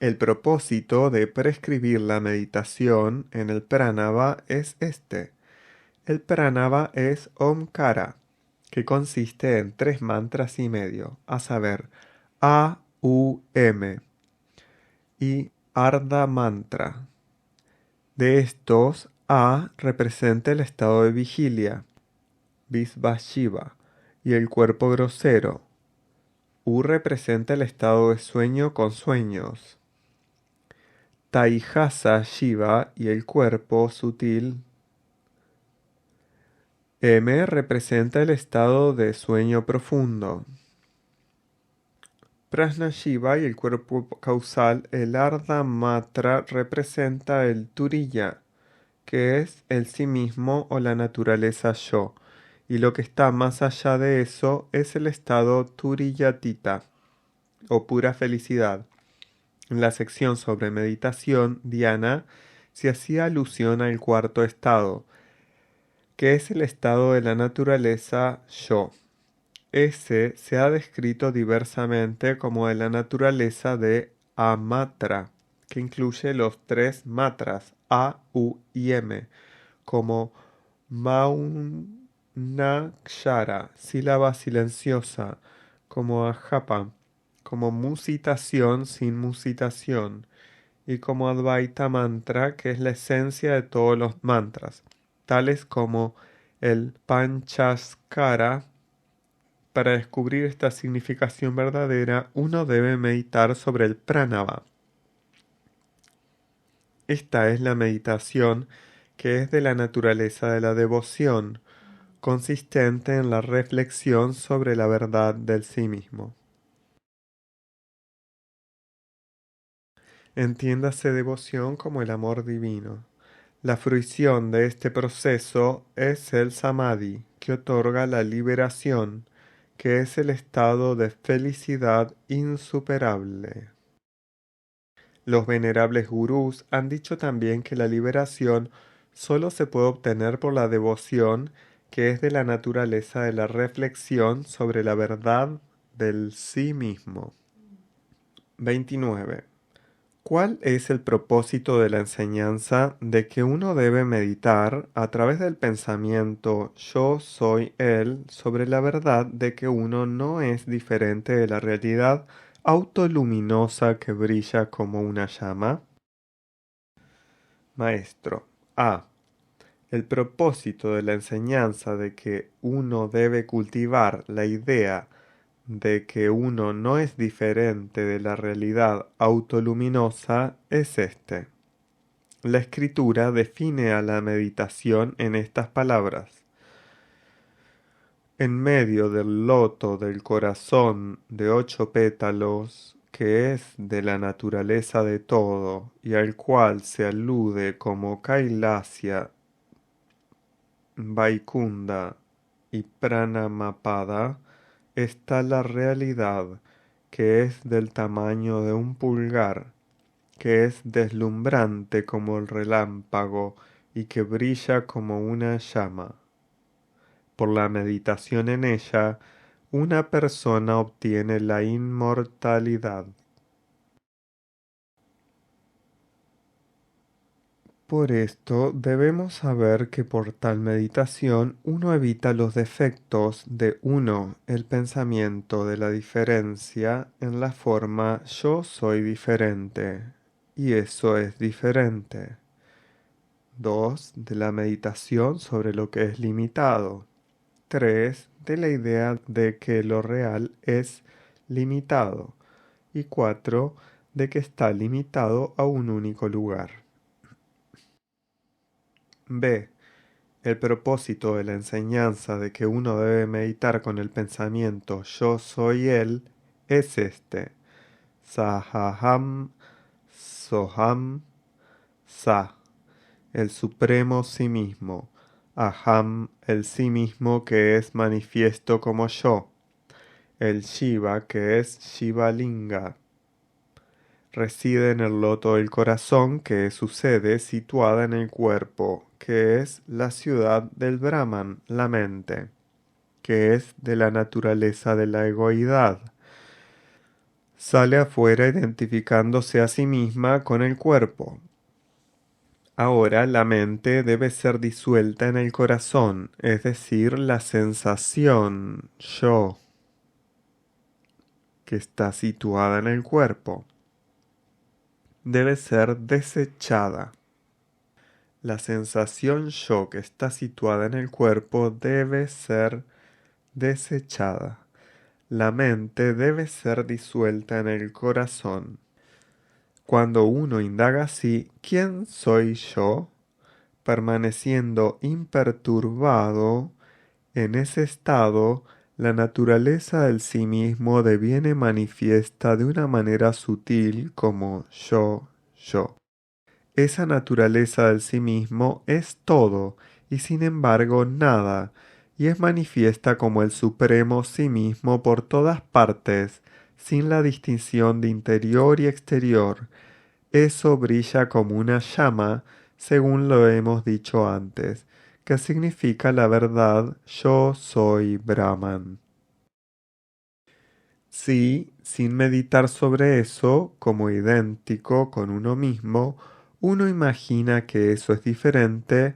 El propósito de prescribir la meditación en el pranava es este. El pranava es Omkara, que consiste en 3 mantras y medio, a saber, A, U, M y Ardha Mantra. De estos, A representa el estado de vigilia, Visvashiva, y el cuerpo grosero. U representa el estado de sueño con sueños, Taihasa Shiva y el cuerpo sutil. M representa el estado de sueño profundo. Prajna Shiva y el cuerpo causal, el Ardha Matra representa el Turiya, que es el sí mismo o la naturaleza yo, y lo que está más allá de eso es el estado Turiyatita, o pura felicidad. En la sección sobre meditación, Dhyana se hacía alusión al cuarto estado, que es el estado de la naturaleza yo. Ese se ha descrito diversamente como de la naturaleza de Amatra, que incluye los tres matras, A, U y M, como Maunakshara, sílaba silenciosa, como Ajapa, como musitación sin musitación, y como Advaita Mantra, que es la esencia de todos los mantras, tales como el Panchaskara. Para descubrir esta significación verdadera, uno debe meditar sobre el pranava. Esta es la meditación que es de la naturaleza de la devoción, consistente en la reflexión sobre la verdad del sí mismo. Entiéndase devoción como el amor divino. La fruición de este proceso es el samadhi, que otorga la liberación, que es el estado de felicidad insuperable. Los venerables gurús han dicho también que la liberación solo se puede obtener por la devoción, que es de la naturaleza de la reflexión sobre la verdad del sí mismo. 29. ¿Cuál es el propósito de la enseñanza de que uno debe meditar a través del pensamiento yo soy él sobre la verdad de que uno no es diferente de la realidad autoluminosa que brilla como una llama? Maestro. A. El propósito de la enseñanza de que uno debe cultivar la idea de que uno no es diferente de la realidad autoluminosa es este. La escritura define a la meditación en estas palabras. En medio del loto del corazón de 8 pétalos, que es de la naturaleza de todo y al cual se alude como Kailasya, Vaikunda y Pranamapada, está la realidad, que es del tamaño de un pulgar, que es deslumbrante como el relámpago y que brilla como una llama. Por la meditación en ella, una persona obtiene la inmortalidad. Por esto debemos saber que por tal meditación uno evita los defectos de 1. El pensamiento de la diferencia en la forma yo soy diferente y eso es diferente. 2. De la meditación sobre lo que es limitado. 3. De la idea de que lo real es limitado. Y 4. De que está limitado a un único lugar. B. El propósito de la enseñanza de que uno debe meditar con el pensamiento yo soy él es este. Sahaham, Soham, Sa, el supremo sí mismo. Aham, el sí mismo que es manifiesto como yo. El Shiva que es Shivalinga. Reside en el loto del corazón, que es su sede situada en el cuerpo, que es la ciudad del Brahman, la mente, que es de la naturaleza de la egoidad. Sale afuera identificándose a sí misma con el cuerpo. Ahora la mente debe ser disuelta en el corazón, es decir, la sensación yo, que está situada en el cuerpo, debe ser desechada. La sensación yo que está situada en el cuerpo debe ser desechada. La mente debe ser disuelta en el corazón. Cuando uno indaga así, ¿quién soy yo? Permaneciendo imperturbado en ese estado, la naturaleza del sí mismo deviene manifiesta de una manera sutil como yo. Esa naturaleza del sí mismo es todo y sin embargo nada, y es manifiesta como el supremo sí mismo por todas partes, sin la distinción de interior y exterior. Eso brilla como una llama, según lo hemos dicho antes, que significa la verdad yo soy Brahman. Si, sin meditar sobre eso, como idéntico con uno mismo, uno imagina que eso es diferente,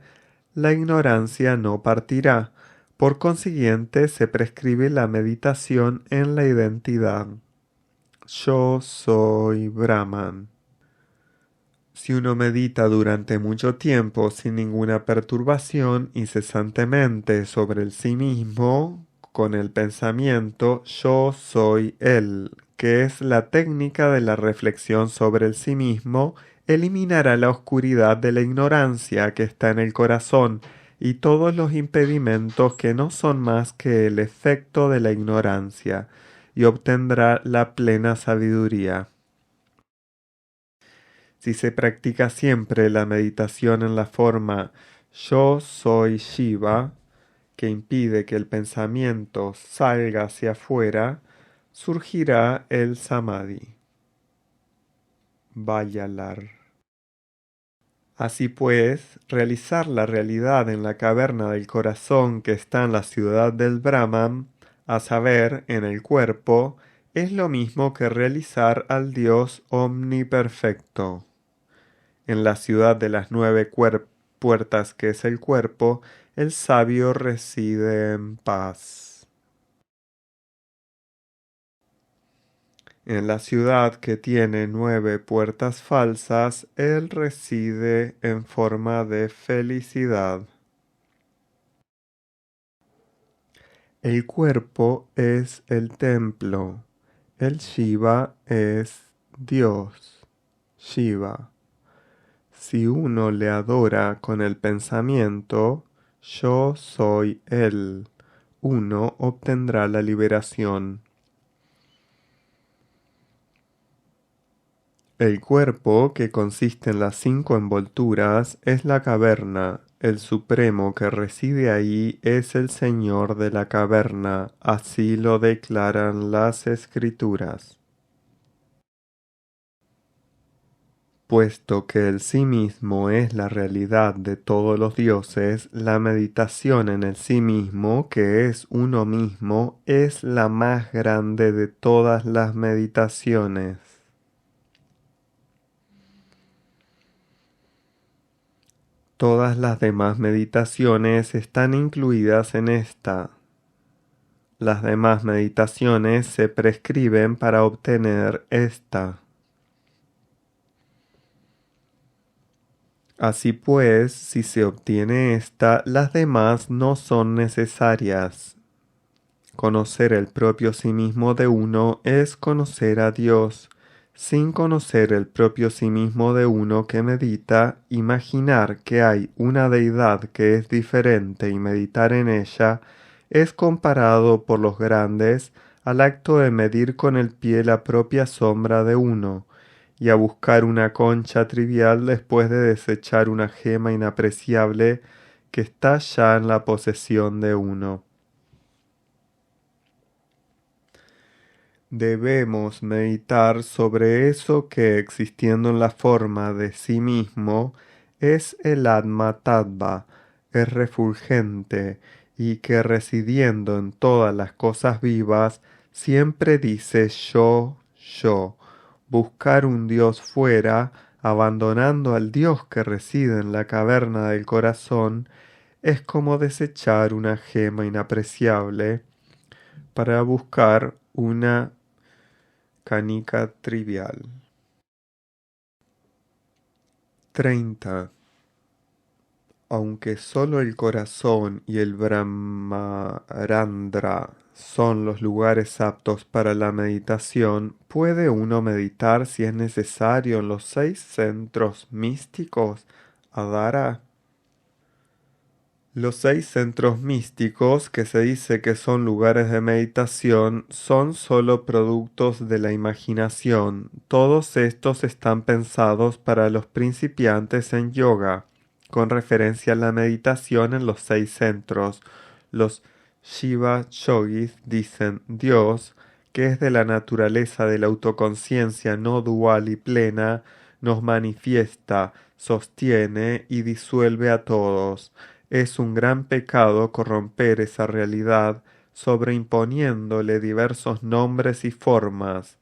la ignorancia no partirá. Por consiguiente, se prescribe la meditación en la identidad. Yo soy Brahman. Si uno medita durante mucho tiempo sin ninguna perturbación incesantemente sobre el sí mismo, con el pensamiento yo soy él, que es la técnica de la reflexión sobre el sí mismo, eliminará la oscuridad de la ignorancia que está en el corazón y todos los impedimentos que no son más que el efecto de la ignorancia, y obtendrá la plena sabiduría. Si se practica siempre la meditación en la forma yo soy Shiva, que impide que el pensamiento salga hacia afuera, surgirá el Samadhi. Vayalar. Así pues, realizar la realidad en la caverna del corazón que está en la ciudad del Brahman, a saber, en el cuerpo, es lo mismo que realizar al Dios omniperfecto. En la ciudad de las 9 puertas que es el cuerpo, el sabio reside en paz. En la ciudad que tiene 9 puertas falsas, él reside en forma de felicidad. El cuerpo es el templo. El Shiva es Dios. Shiva. Si uno le adora con el pensamiento, yo soy él, uno obtendrá la liberación. El cuerpo, que consiste en las 5 envolturas, es la caverna. El supremo que reside ahí es el Señor de la caverna, así lo declaran las Escrituras. Puesto que el sí mismo es la realidad de todos los dioses, la meditación en el sí mismo, que es uno mismo, es la más grande de todas las meditaciones. Todas las demás meditaciones están incluidas en esta. Las demás meditaciones se prescriben para obtener esta. Así pues, si se obtiene esta, las demás no son necesarias. Conocer el propio sí mismo de uno es conocer a Dios. Sin conocer el propio sí mismo de uno que medita, imaginar que hay una deidad que es diferente y meditar en ella es comparado por los grandes al acto de medir con el pie la propia sombra de uno y a buscar una concha trivial después de desechar una gema inapreciable que está ya en la posesión de uno. Debemos meditar sobre eso que, existiendo en la forma de sí mismo, es el Atma Tattva, es refulgente, y que residiendo en todas las cosas vivas, siempre dice yo. Buscar un Dios fuera, abandonando al Dios que reside en la caverna del corazón, es como desechar una gema inapreciable para buscar una canica trivial. 30. Aunque solo el corazón y el Brahmarandra son los lugares aptos para la meditación, ¿puede uno meditar si es necesario en los 6 centros místicos, Adhara? Los 6 centros místicos, que se dice que son lugares de meditación, son solo productos de la imaginación. Todos estos están pensados para los principiantes en yoga, con referencia a la meditación en los 6 centros. Los Shiva Yogis dicen Dios, que es de la naturaleza de la autoconciencia no dual y plena, nos manifiesta, sostiene y disuelve a todos. Es un gran pecado corromper esa realidad sobreimponiéndole diversos nombres y formas,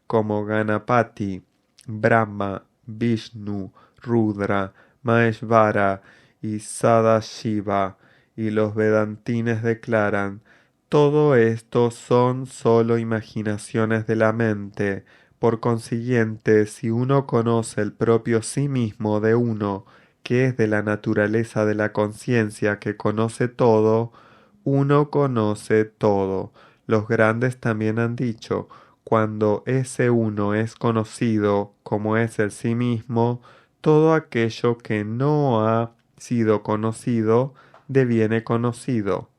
como Ganapati, Brahma, Vishnu, Rudra, Maheshvara y Sadashiva, y los vedantines declaran, todo esto son sólo imaginaciones de la mente. Por consiguiente, si uno conoce el propio sí mismo de uno, que es de la naturaleza de la conciencia que conoce todo, uno conoce todo. Los grandes también han dicho, cuando ese uno es conocido como es el sí mismo, todo aquello que no ha sido conocido deviene conocido.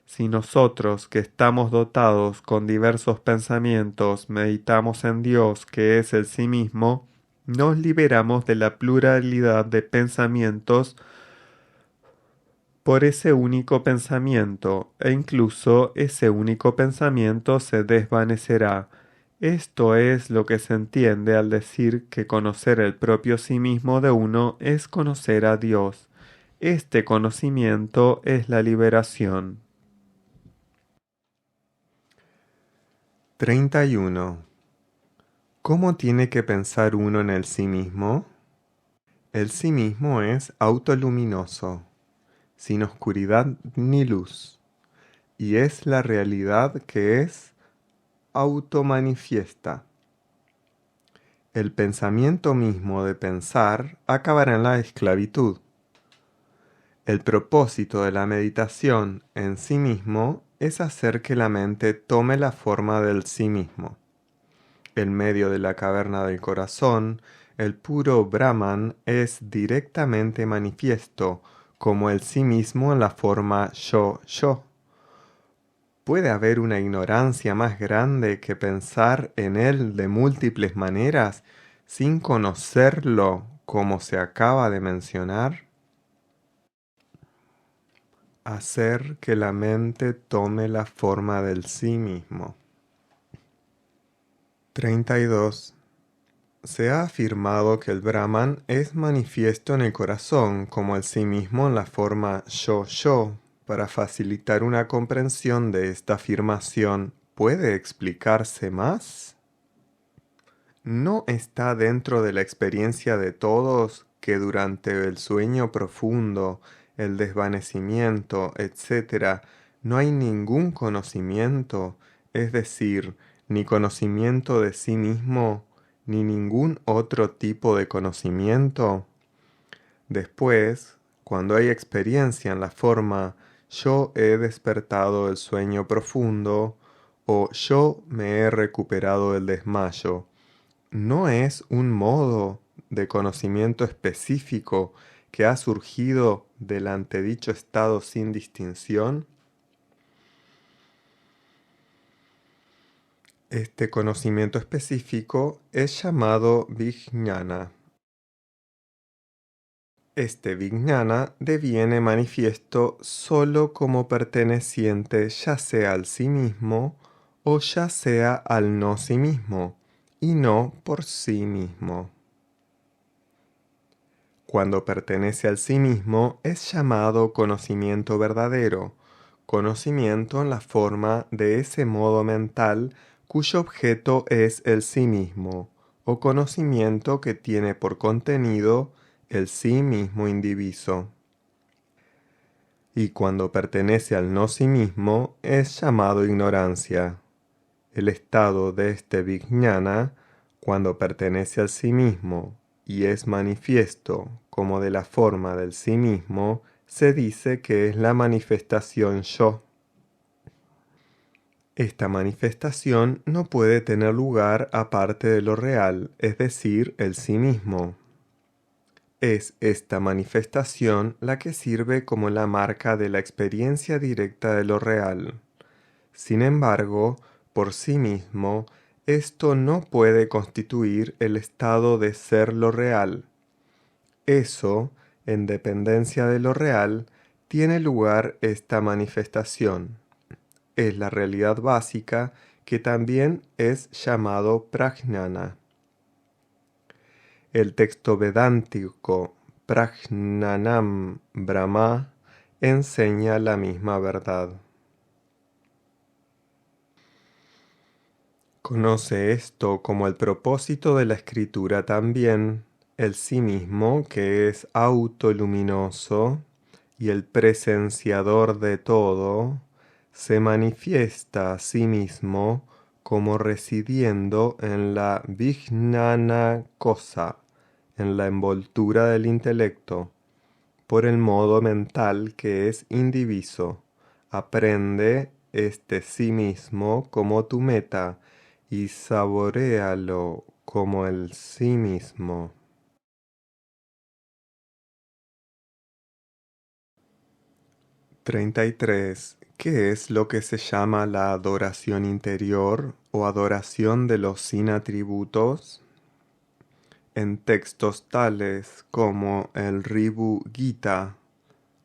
Si nosotros, que estamos dotados con diversos pensamientos, meditamos en Dios, que es el sí mismo, nos liberamos de la pluralidad de pensamientos por ese único pensamiento, e incluso ese único pensamiento se desvanecerá. Esto es lo que se entiende al decir que conocer el propio sí mismo de uno es conocer a Dios. Este conocimiento es la liberación. 31. ¿Cómo tiene que pensar uno en el sí mismo? El sí mismo es autoluminoso, sin oscuridad ni luz, y es la realidad que es automanifiesta. El pensamiento mismo de pensar acabará en la esclavitud. El propósito de la meditación en sí mismo es hacer que la mente tome la forma del sí mismo. En medio de la caverna del corazón, el puro Brahman es directamente manifiesto como el sí mismo en la forma yo. ¿Puede haber una ignorancia más grande que pensar en él de múltiples maneras sin conocerlo como se acaba de mencionar? Hacer que la mente tome la forma del sí mismo. 32. Se ha afirmado que el Brahman es manifiesto en el corazón como el sí mismo en la forma yo. Para facilitar una comprensión de esta afirmación, ¿puede explicarse más? ¿No está dentro de la experiencia de todos que durante el sueño profundo, el desvanecimiento, etc., no hay ningún conocimiento, es decir, ni conocimiento de sí mismo, ni ningún otro tipo de conocimiento? Después, cuando hay experiencia en la forma yo he despertado del sueño profundo o yo me he recuperado del desmayo, ¿no es un modo de conocimiento específico que ha surgido del antedicho estado sin distinción? Este conocimiento específico es llamado Vijnana. Este Vijnana deviene manifiesto solo como perteneciente ya sea al sí mismo o ya sea al no sí mismo, y no por sí mismo. Cuando pertenece al sí mismo es llamado conocimiento verdadero, conocimiento en la forma de ese modo mental cuyo objeto es el sí mismo, o conocimiento que tiene por contenido el sí mismo indiviso. Y cuando pertenece al no sí mismo es llamado ignorancia. El estado de este Vijnana, cuando pertenece al sí mismo y es manifiesto como de la forma del sí mismo, se dice que es la manifestación yo. Esta manifestación no puede tener lugar aparte de lo real, es decir, el sí mismo. Es esta manifestación la que sirve como la marca de la experiencia directa de lo real. Sin embargo, por sí mismo, esto no puede constituir el estado de ser lo real. Eso, en dependencia de lo real, tiene lugar esta manifestación. Es la realidad básica que también es llamado prajnana. El texto vedántico Prajnanam Brahma enseña la misma verdad. Conoce esto como el propósito de la escritura también, el sí mismo que es autoluminoso y el presenciador de todo, se manifiesta a sí mismo como residiendo en la vijnana cosa, en la envoltura del intelecto, por el modo mental que es indiviso. Aprende este sí mismo como tu meta y saboréalo como el sí mismo. 33. ¿Qué es lo que se llama la adoración interior o adoración de los sin atributos? En textos tales como el Ribu Gita,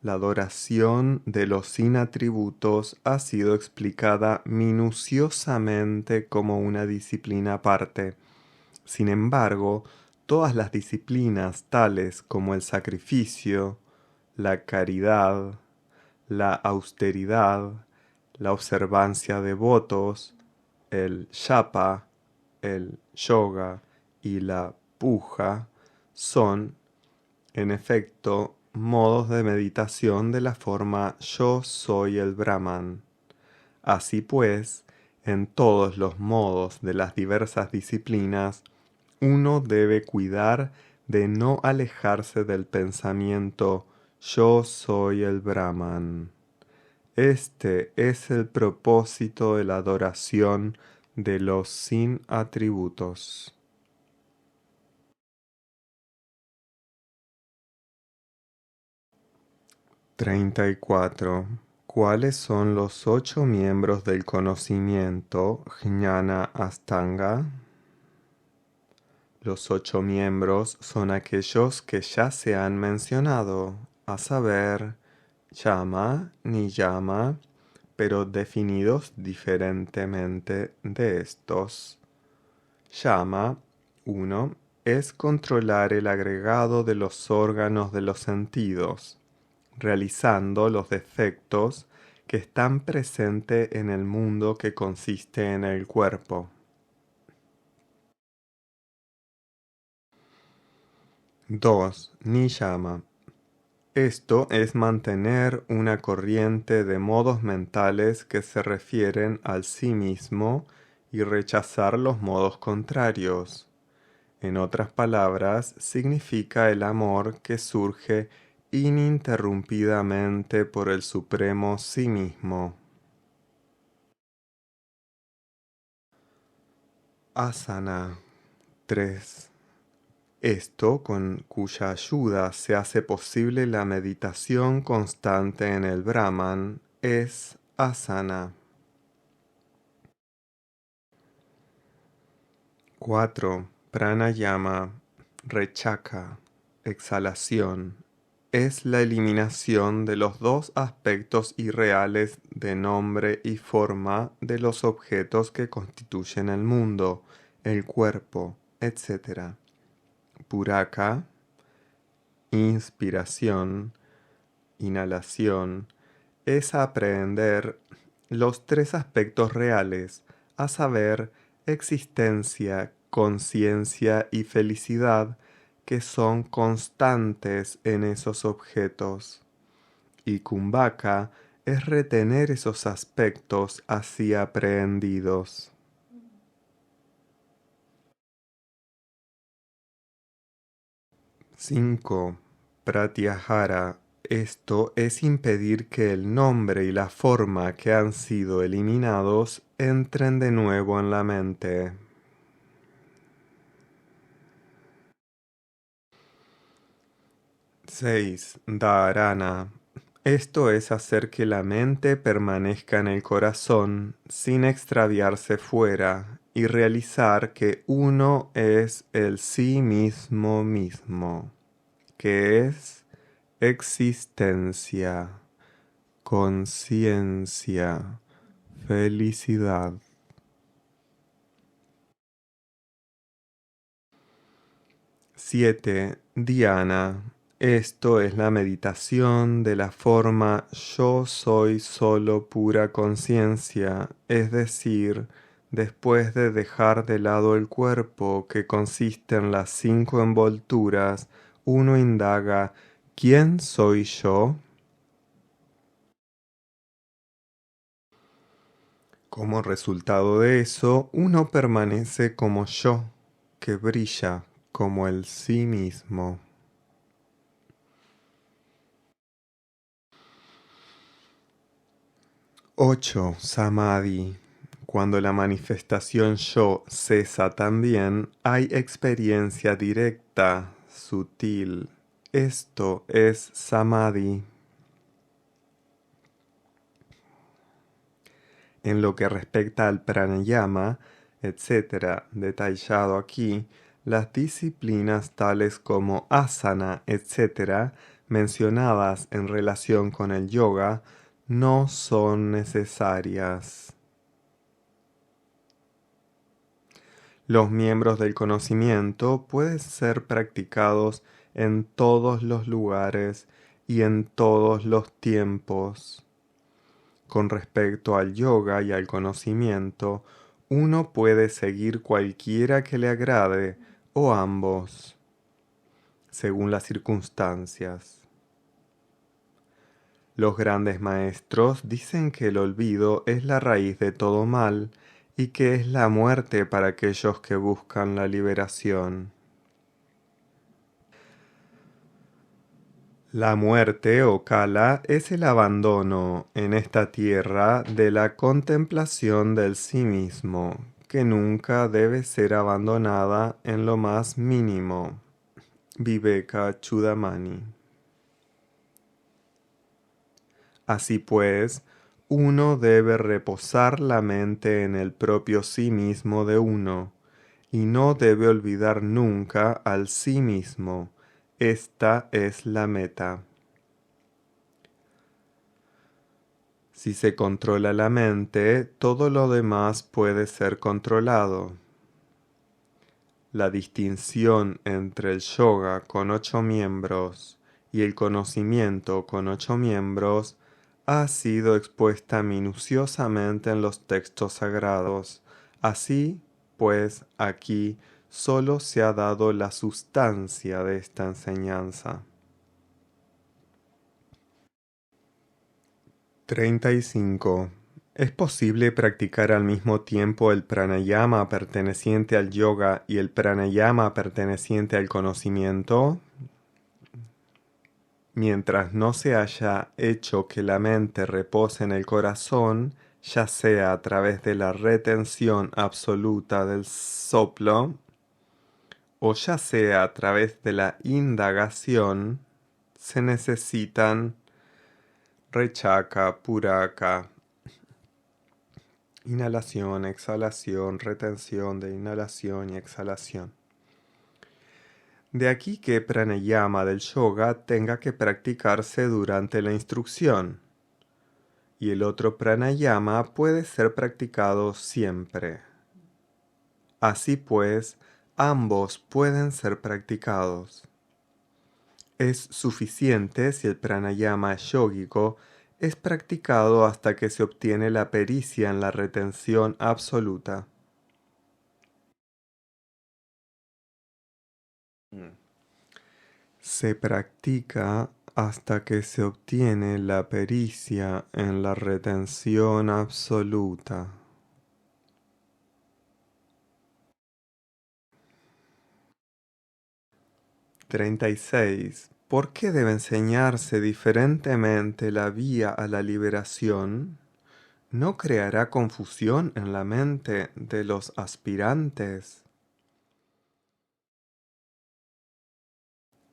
la adoración de los sin atributos ha sido explicada minuciosamente como una disciplina aparte. Sin embargo, todas las disciplinas tales como el sacrificio, la caridad, la austeridad, la observancia de votos, el japa, el yoga y la puja son, en efecto, modos de meditación de la forma yo soy el Brahman. Así pues, en todos los modos de las diversas disciplinas, uno debe cuidar de no alejarse del pensamiento yo soy el Brahman. Este es el propósito de la adoración de los sin atributos. 34. ¿Cuáles son los 8 miembros del conocimiento Jnana Astanga? Los 8 miembros son aquellos que ya se han mencionado, a saber, Yama, Niyama, pero definidos diferentemente de estos. Yama, 1, es controlar el agregado de los órganos de los sentidos, realizando los defectos que están presentes en el mundo que consiste en el cuerpo. 2. Niyama. Esto es mantener una corriente de modos mentales que se refieren al sí mismo y rechazar los modos contrarios. En otras palabras, significa el amor que surge ininterrumpidamente por el supremo sí mismo. Asana 3. Esto con cuya ayuda se hace posible la meditación constante en el Brahman es asana. 4. Pranayama, rechaka, exhalación, es la eliminación de los dos aspectos irreales de nombre y forma de los objetos que constituyen el mundo, el cuerpo, etc. Puraka, inspiración, inhalación, es aprehender los 3 aspectos reales, a saber, existencia, conciencia y felicidad, que son constantes en esos objetos. Y kumbhaka es retener esos aspectos así aprehendidos. 5. Pratyahara Esto es impedir que el nombre y la forma que han sido eliminados entren de nuevo en la mente. 6. Dharana. Esto es hacer que la mente permanezca en el corazón sin extraviarse fuera y realizar que uno es el sí mismo mismo, que es existencia, conciencia, felicidad. 7. Dhyana. Esto es la meditación de la forma yo soy solo pura conciencia, es decir, después de dejar de lado el cuerpo que consiste en las 5 envolturas, uno indaga ¿quién soy yo? Como resultado de eso, uno permanece como yo, que brilla como el sí mismo. 8. Samadhi. Cuando la manifestación yo cesa también, hay experiencia directa, sutil. Esto es Samadhi. En lo que respecta al pranayama, etc., detallado aquí, las disciplinas tales como asana, etc., mencionadas en relación con el yoga, no son necesarias. Los miembros del conocimiento pueden ser practicados en todos los lugares y en todos los tiempos. Con respecto al yoga y al conocimiento, uno puede seguir cualquiera que le agrade o ambos, según las circunstancias. Los grandes maestros dicen que el olvido es la raíz de todo mal y que es la muerte para aquellos que buscan la liberación. La muerte o kala es el abandono en esta tierra de la contemplación del sí mismo, que nunca debe ser abandonada en lo más mínimo. Viveka Chudamani. Así pues, uno debe reposar la mente en el propio sí mismo de uno, y no debe olvidar nunca al sí mismo. Esta es la meta. Si se controla la mente, todo lo demás puede ser controlado. La distinción entre el yoga con 8 miembros y el conocimiento con 8 miembros ha sido expuesta minuciosamente en los textos sagrados. Así, pues, aquí solo se ha dado la sustancia de esta enseñanza. 35. ¿Es posible practicar al mismo tiempo el pranayama perteneciente al yoga y el pranayama perteneciente al conocimiento? Mientras no se haya hecho que la mente repose en el corazón, ya sea a través de la retención absoluta del soplo, o ya sea a través de la indagación, se necesitan rechaka, puraka, inhalación, exhalación, retención de inhalación y exhalación. De aquí que pranayama del yoga tenga que practicarse durante la instrucción, y el otro pranayama puede ser practicado siempre. Así pues, ambos pueden ser practicados. Es suficiente si el pranayama yógico es practicado hasta que se obtiene la pericia en la retención absoluta. Se practica hasta que se obtiene la pericia en la retención absoluta. 36. ¿Por qué debe enseñarse diferentemente la vía a la liberación? ¿No creará confusión en la mente de los aspirantes?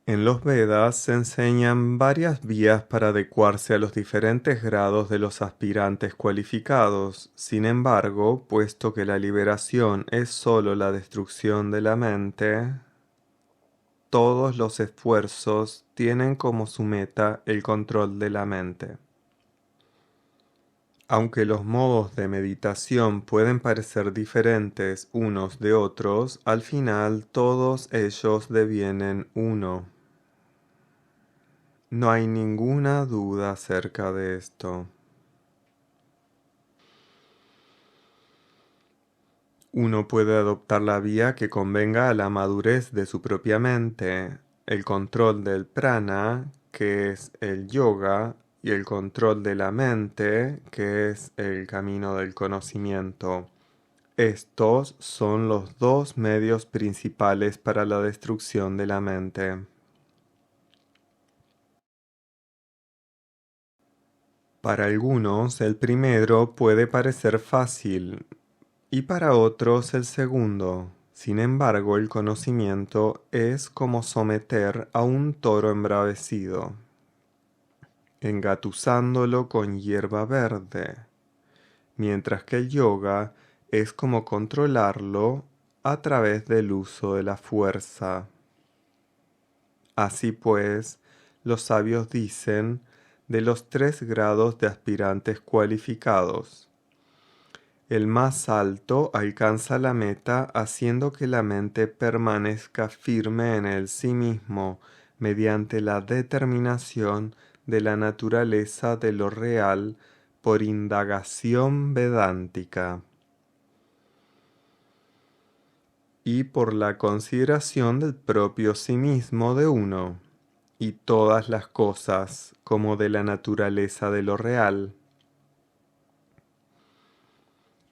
En los Vedas se enseñan varias vías para adecuarse a los diferentes grados de los aspirantes cualificados. Sin embargo, puesto que la liberación es sólo la destrucción de la mente, todos los esfuerzos tienen como su meta el control de la mente. Aunque los modos de meditación pueden parecer diferentes unos de otros, al final todos ellos devienen uno. No hay ninguna duda acerca de esto. Uno puede adoptar la vía que convenga a la madurez de su propia mente, el control del prana, que es el yoga, y el control de la mente, que es el camino del conocimiento. Estos son los dos medios principales para la destrucción de la mente. Para algunos el primero puede parecer fácil y para otros el segundo. Sin embargo, el conocimiento es como someter a un toro embravecido, engatusándolo con hierba verde, mientras que el yoga es como controlarlo a través del uso de la fuerza. Así pues, los sabios dicen de los 3 grados de aspirantes cualificados. El más alto alcanza la meta haciendo que la mente permanezca firme en el sí mismo mediante la determinación de la naturaleza de lo real por indagación vedántica y por la consideración del propio sí mismo de uno y todas las cosas como de la naturaleza de lo real.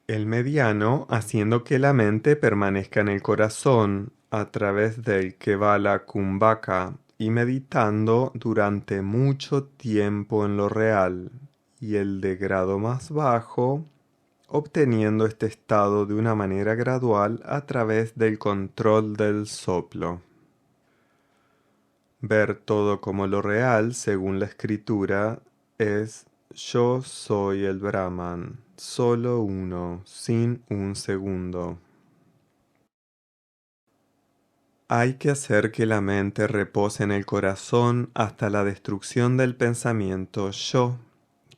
El mediano, haciendo que la mente permanezca en el corazón a través del Kevala Kumbhaka y meditando durante mucho tiempo en lo real, y el de grado más bajo, obteniendo este estado de una manera gradual a través del control del soplo. Ver todo como lo real, según la escritura, es yo soy el Brahman, solo uno, sin un segundo. Hay que hacer que la mente repose en el corazón hasta la destrucción del pensamiento yo,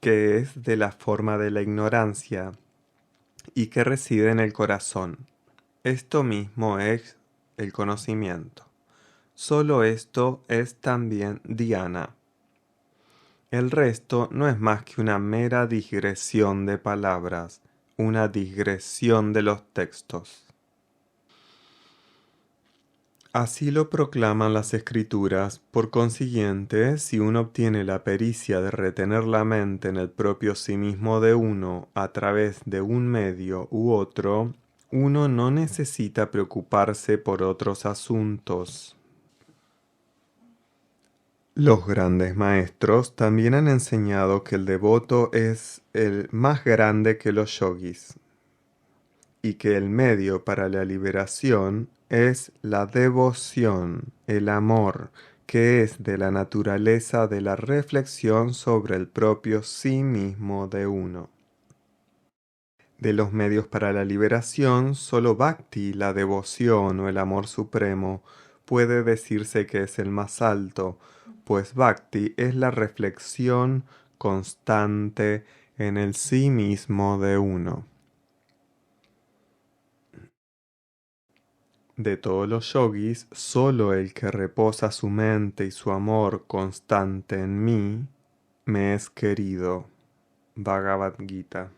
que es de la forma de la ignorancia y que reside en el corazón. Esto mismo es el conocimiento. Solo esto es también dhyana. El resto no es más que una mera digresión de palabras, una digresión de los textos. Así lo proclaman las escrituras. Por consiguiente, si uno obtiene la pericia de retener la mente en el propio sí mismo de uno a través de un medio u otro, uno no necesita preocuparse por otros asuntos. Los grandes maestros también han enseñado que el devoto es el más grande que los yogis y que el medio para la liberación es la devoción, el amor, que es de la naturaleza de la reflexión sobre el propio sí mismo de uno. De los medios para la liberación, solo Bhakti, la devoción o el amor supremo, puede decirse que es el más alto, pues Bhakti es la reflexión constante en el sí mismo de uno. De todos los yogis, solo el que reposa su mente y su amor constante en mí me es querido. Bhagavad Gita.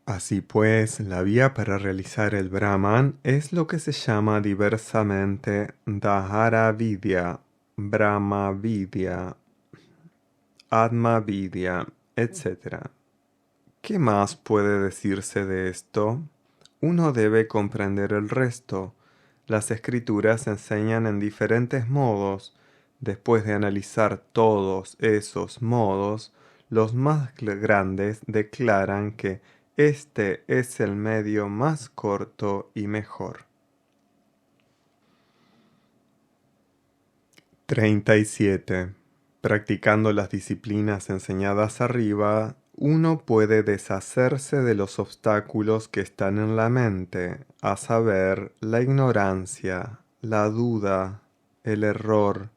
Así pues, la vía para realizar el Brahman es lo que se llama diversamente Dahara Vidya, Brahma Vidya, Atma Vidya, etc. ¿Qué más puede decirse de esto? Uno debe comprender el resto. Las escrituras enseñan en diferentes modos. Después de analizar todos esos modos, los más grandes declaran que este es el medio más corto y mejor. 37. Practicando las disciplinas enseñadas arriba, uno puede deshacerse de los obstáculos que están en la mente, a saber, la ignorancia, la duda, el error,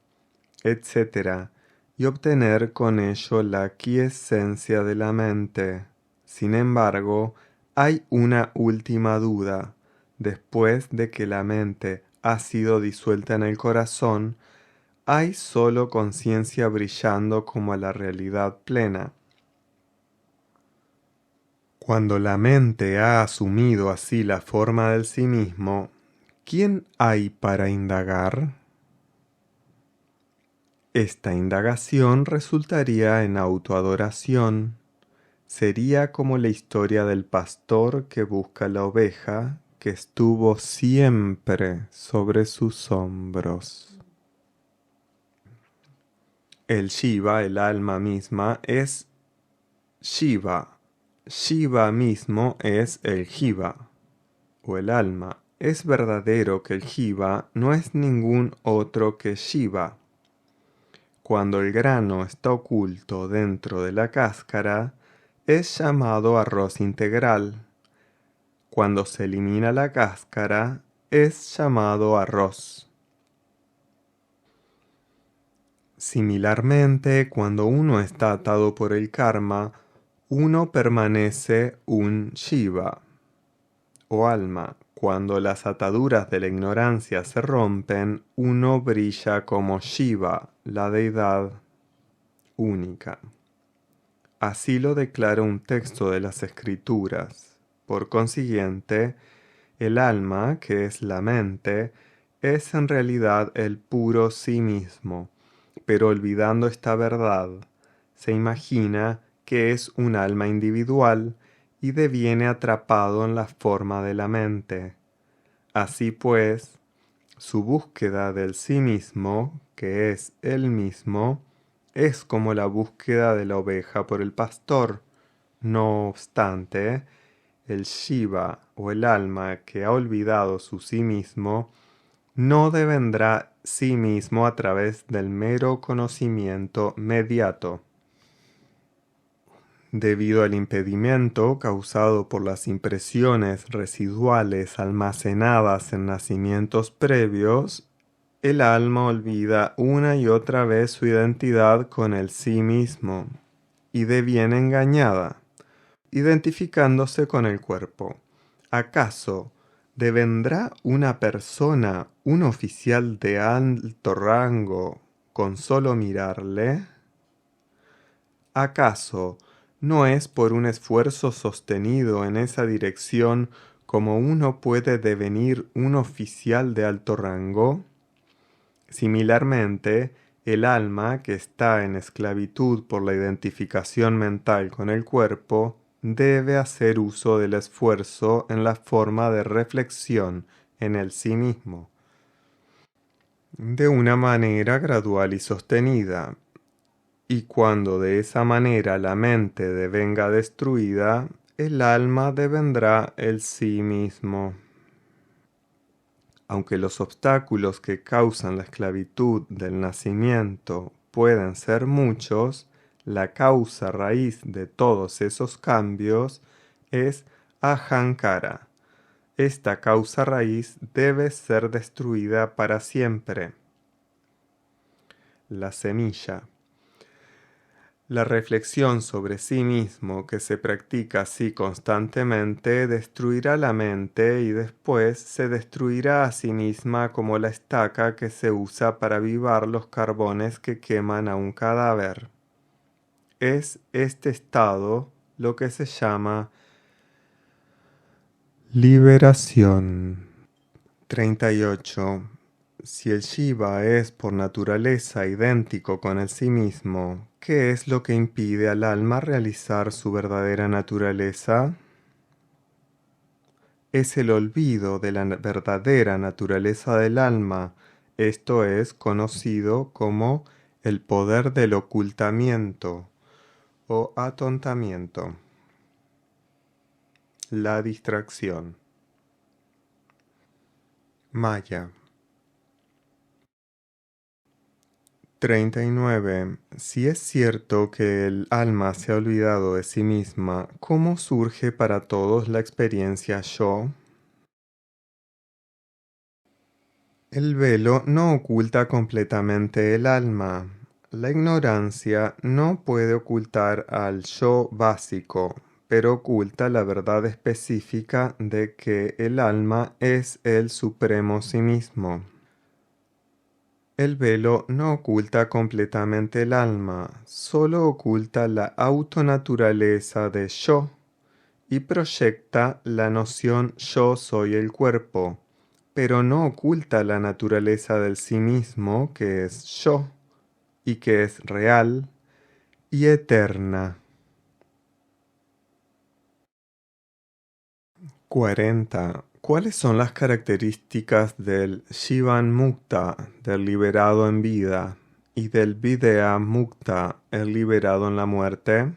etc., y obtener con ello la quiesencia de la mente. Sin embargo, hay una última duda. Después de que la mente ha sido disuelta en el corazón, hay solo conciencia brillando como la realidad plena. Cuando la mente ha asumido así la forma del sí mismo, ¿quién hay para indagar? Esta indagación resultaría en autoadoración. Sería como la historia del pastor que busca la oveja que estuvo siempre sobre sus hombros. El Shiva, el alma misma, es Shiva. Shiva mismo es el Jiva, o el alma. Es verdadero que el Jiva no es ningún otro que Shiva. Cuando el grano está oculto dentro de la cáscara, es llamado arroz integral. Cuando se elimina la cáscara, es llamado arroz. Similarmente, cuando uno está atado por el karma, uno permanece un Shiva, o alma. Cuando las ataduras de la ignorancia se rompen, uno brilla como Shiva, la deidad única. Así lo declara un texto de las Escrituras. Por consiguiente, el alma, que es la mente, es en realidad el puro sí mismo, pero olvidando esta verdad, se imagina que es un alma individual y deviene atrapado en la forma de la mente. Así pues, su búsqueda del sí mismo, que es él mismo, es como la búsqueda de la oveja por el pastor. No obstante, el Shiva o el alma que ha olvidado su sí mismo no devendrá sí mismo a través del mero conocimiento mediato. Debido al impedimento causado por las impresiones residuales almacenadas en nacimientos previos, el alma olvida una y otra vez su identidad con el sí mismo y deviene engañada, identificándose con el cuerpo. ¿Acaso devendrá una persona, un oficial de alto rango, con solo mirarle? ¿Acaso no es por un esfuerzo sostenido en esa dirección como uno puede devenir un oficial de alto rango? Similarmente, el alma que está en esclavitud por la identificación mental con el cuerpo debe hacer uso del esfuerzo en la forma de reflexión en el sí mismo, de una manera gradual y sostenida. Y cuando de esa manera la mente devenga destruida, el alma devendrá el sí mismo. Aunque los obstáculos que causan la esclavitud del nacimiento pueden ser muchos, la causa raíz de todos esos cambios es ahankara. Esta causa raíz debe ser destruida para siempre. La semilla. La reflexión sobre sí mismo que se practica así constantemente destruirá la mente y después se destruirá a sí misma como la estaca que se usa para avivar los carbones que queman a un cadáver. Es este estado lo que se llama liberación. 38. Si el Shiva es por naturaleza idéntico con el sí mismo, ¿qué es lo que impide al alma realizar su verdadera naturaleza? es el olvido de la verdadera naturaleza del alma. Esto es conocido como el poder del ocultamiento o atontamiento, la distracción. Maya. 39. Si es cierto que el alma se ha olvidado de sí misma, ¿cómo surge para todos la experiencia yo? El velo no oculta completamente el alma. La ignorancia no puede ocultar al yo básico, pero oculta la verdad específica de que el alma es el supremo sí mismo. El velo no oculta completamente el alma, solo oculta la autonaturaleza de yo y proyecta la noción yo soy el cuerpo, pero no oculta la naturaleza del sí mismo que es yo y que es real y eterna. 40. ¿Cuáles son las características del Shivan Mukta, del liberado en vida, y del Vidya Mukta, el liberado en la muerte?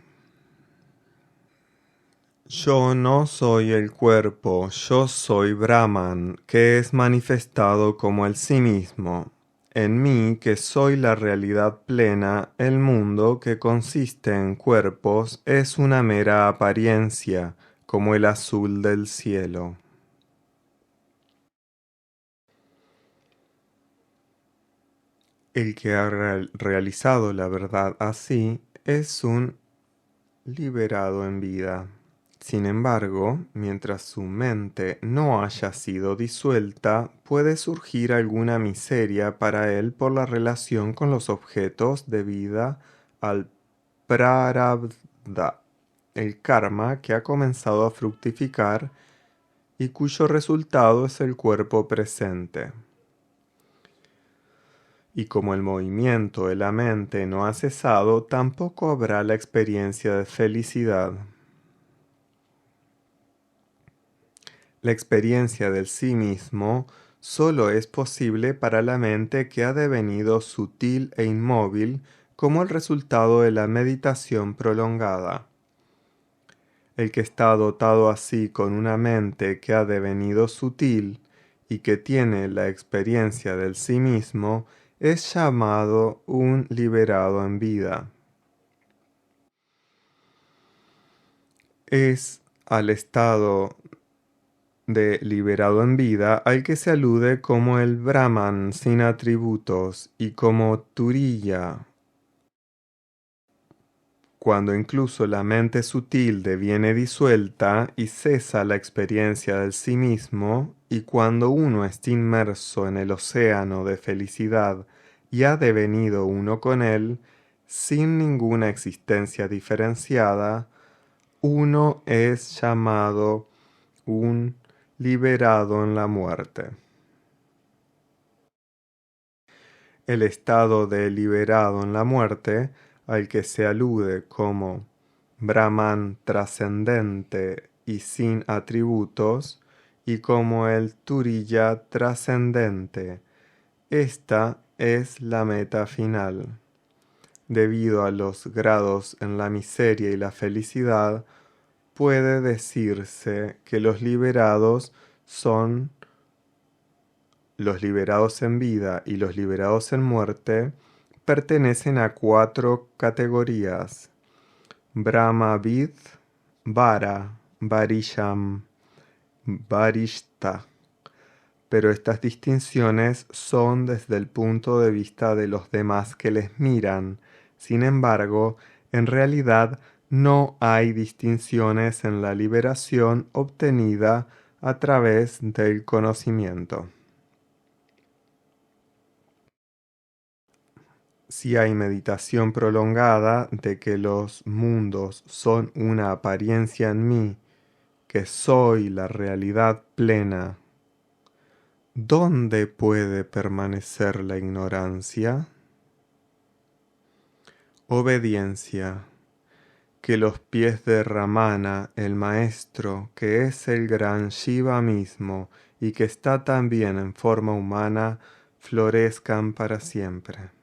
Yo no soy el cuerpo, yo soy Brahman, que es manifestado como el sí mismo. En mí, que soy la realidad plena, el mundo que consiste en cuerpos es una mera apariencia, como el azul del cielo. El que ha realizado la verdad así es un liberado en vida. Sin embargo, mientras su mente no haya sido disuelta, puede surgir alguna miseria para él por la relación con los objetos debida al prarabdha, el karma que ha comenzado a fructificar y cuyo resultado es el cuerpo presente. Y como el movimiento de la mente no ha cesado, tampoco habrá la experiencia de felicidad. La experiencia del sí mismo solo es posible para la mente que ha devenido sutil e inmóvil como el resultado de la meditación prolongada. El que está dotado así con una mente que ha devenido sutil y que tiene la experiencia del sí mismo es llamado un liberado en vida. Es al estado de liberado en vida al que se alude como el Brahman sin atributos y como Turiya, cuando incluso la mente sutil deviene disuelta y cesa la experiencia del sí mismo, y cuando uno está inmerso en el océano de felicidad y ha devenido uno con él, sin ninguna existencia diferenciada, uno es llamado un liberado en la muerte. El estado de liberado en la muerte, al que se alude como Brahman trascendente y sin atributos, y como el Turiya trascendente. Esta es la meta final. Debido a los grados en la miseria y la felicidad, puede decirse que los liberados son los liberados en vida y los liberados en muerte pertenecen a 4 categorías: Brahmavid, Vara, Varisham, Varishta. Pero estas distinciones son desde el punto de vista de los demás que les miran. Sin embargo, en realidad no hay distinciones en la liberación obtenida a través del conocimiento. Si hay meditación prolongada de que los mundos son una apariencia en mí, que soy la realidad plena, ¿dónde puede permanecer la ignorancia? Obediencia. que los pies de Ramana, el maestro, que es el gran Shiva mismo y que está también en forma humana, florezcan para siempre.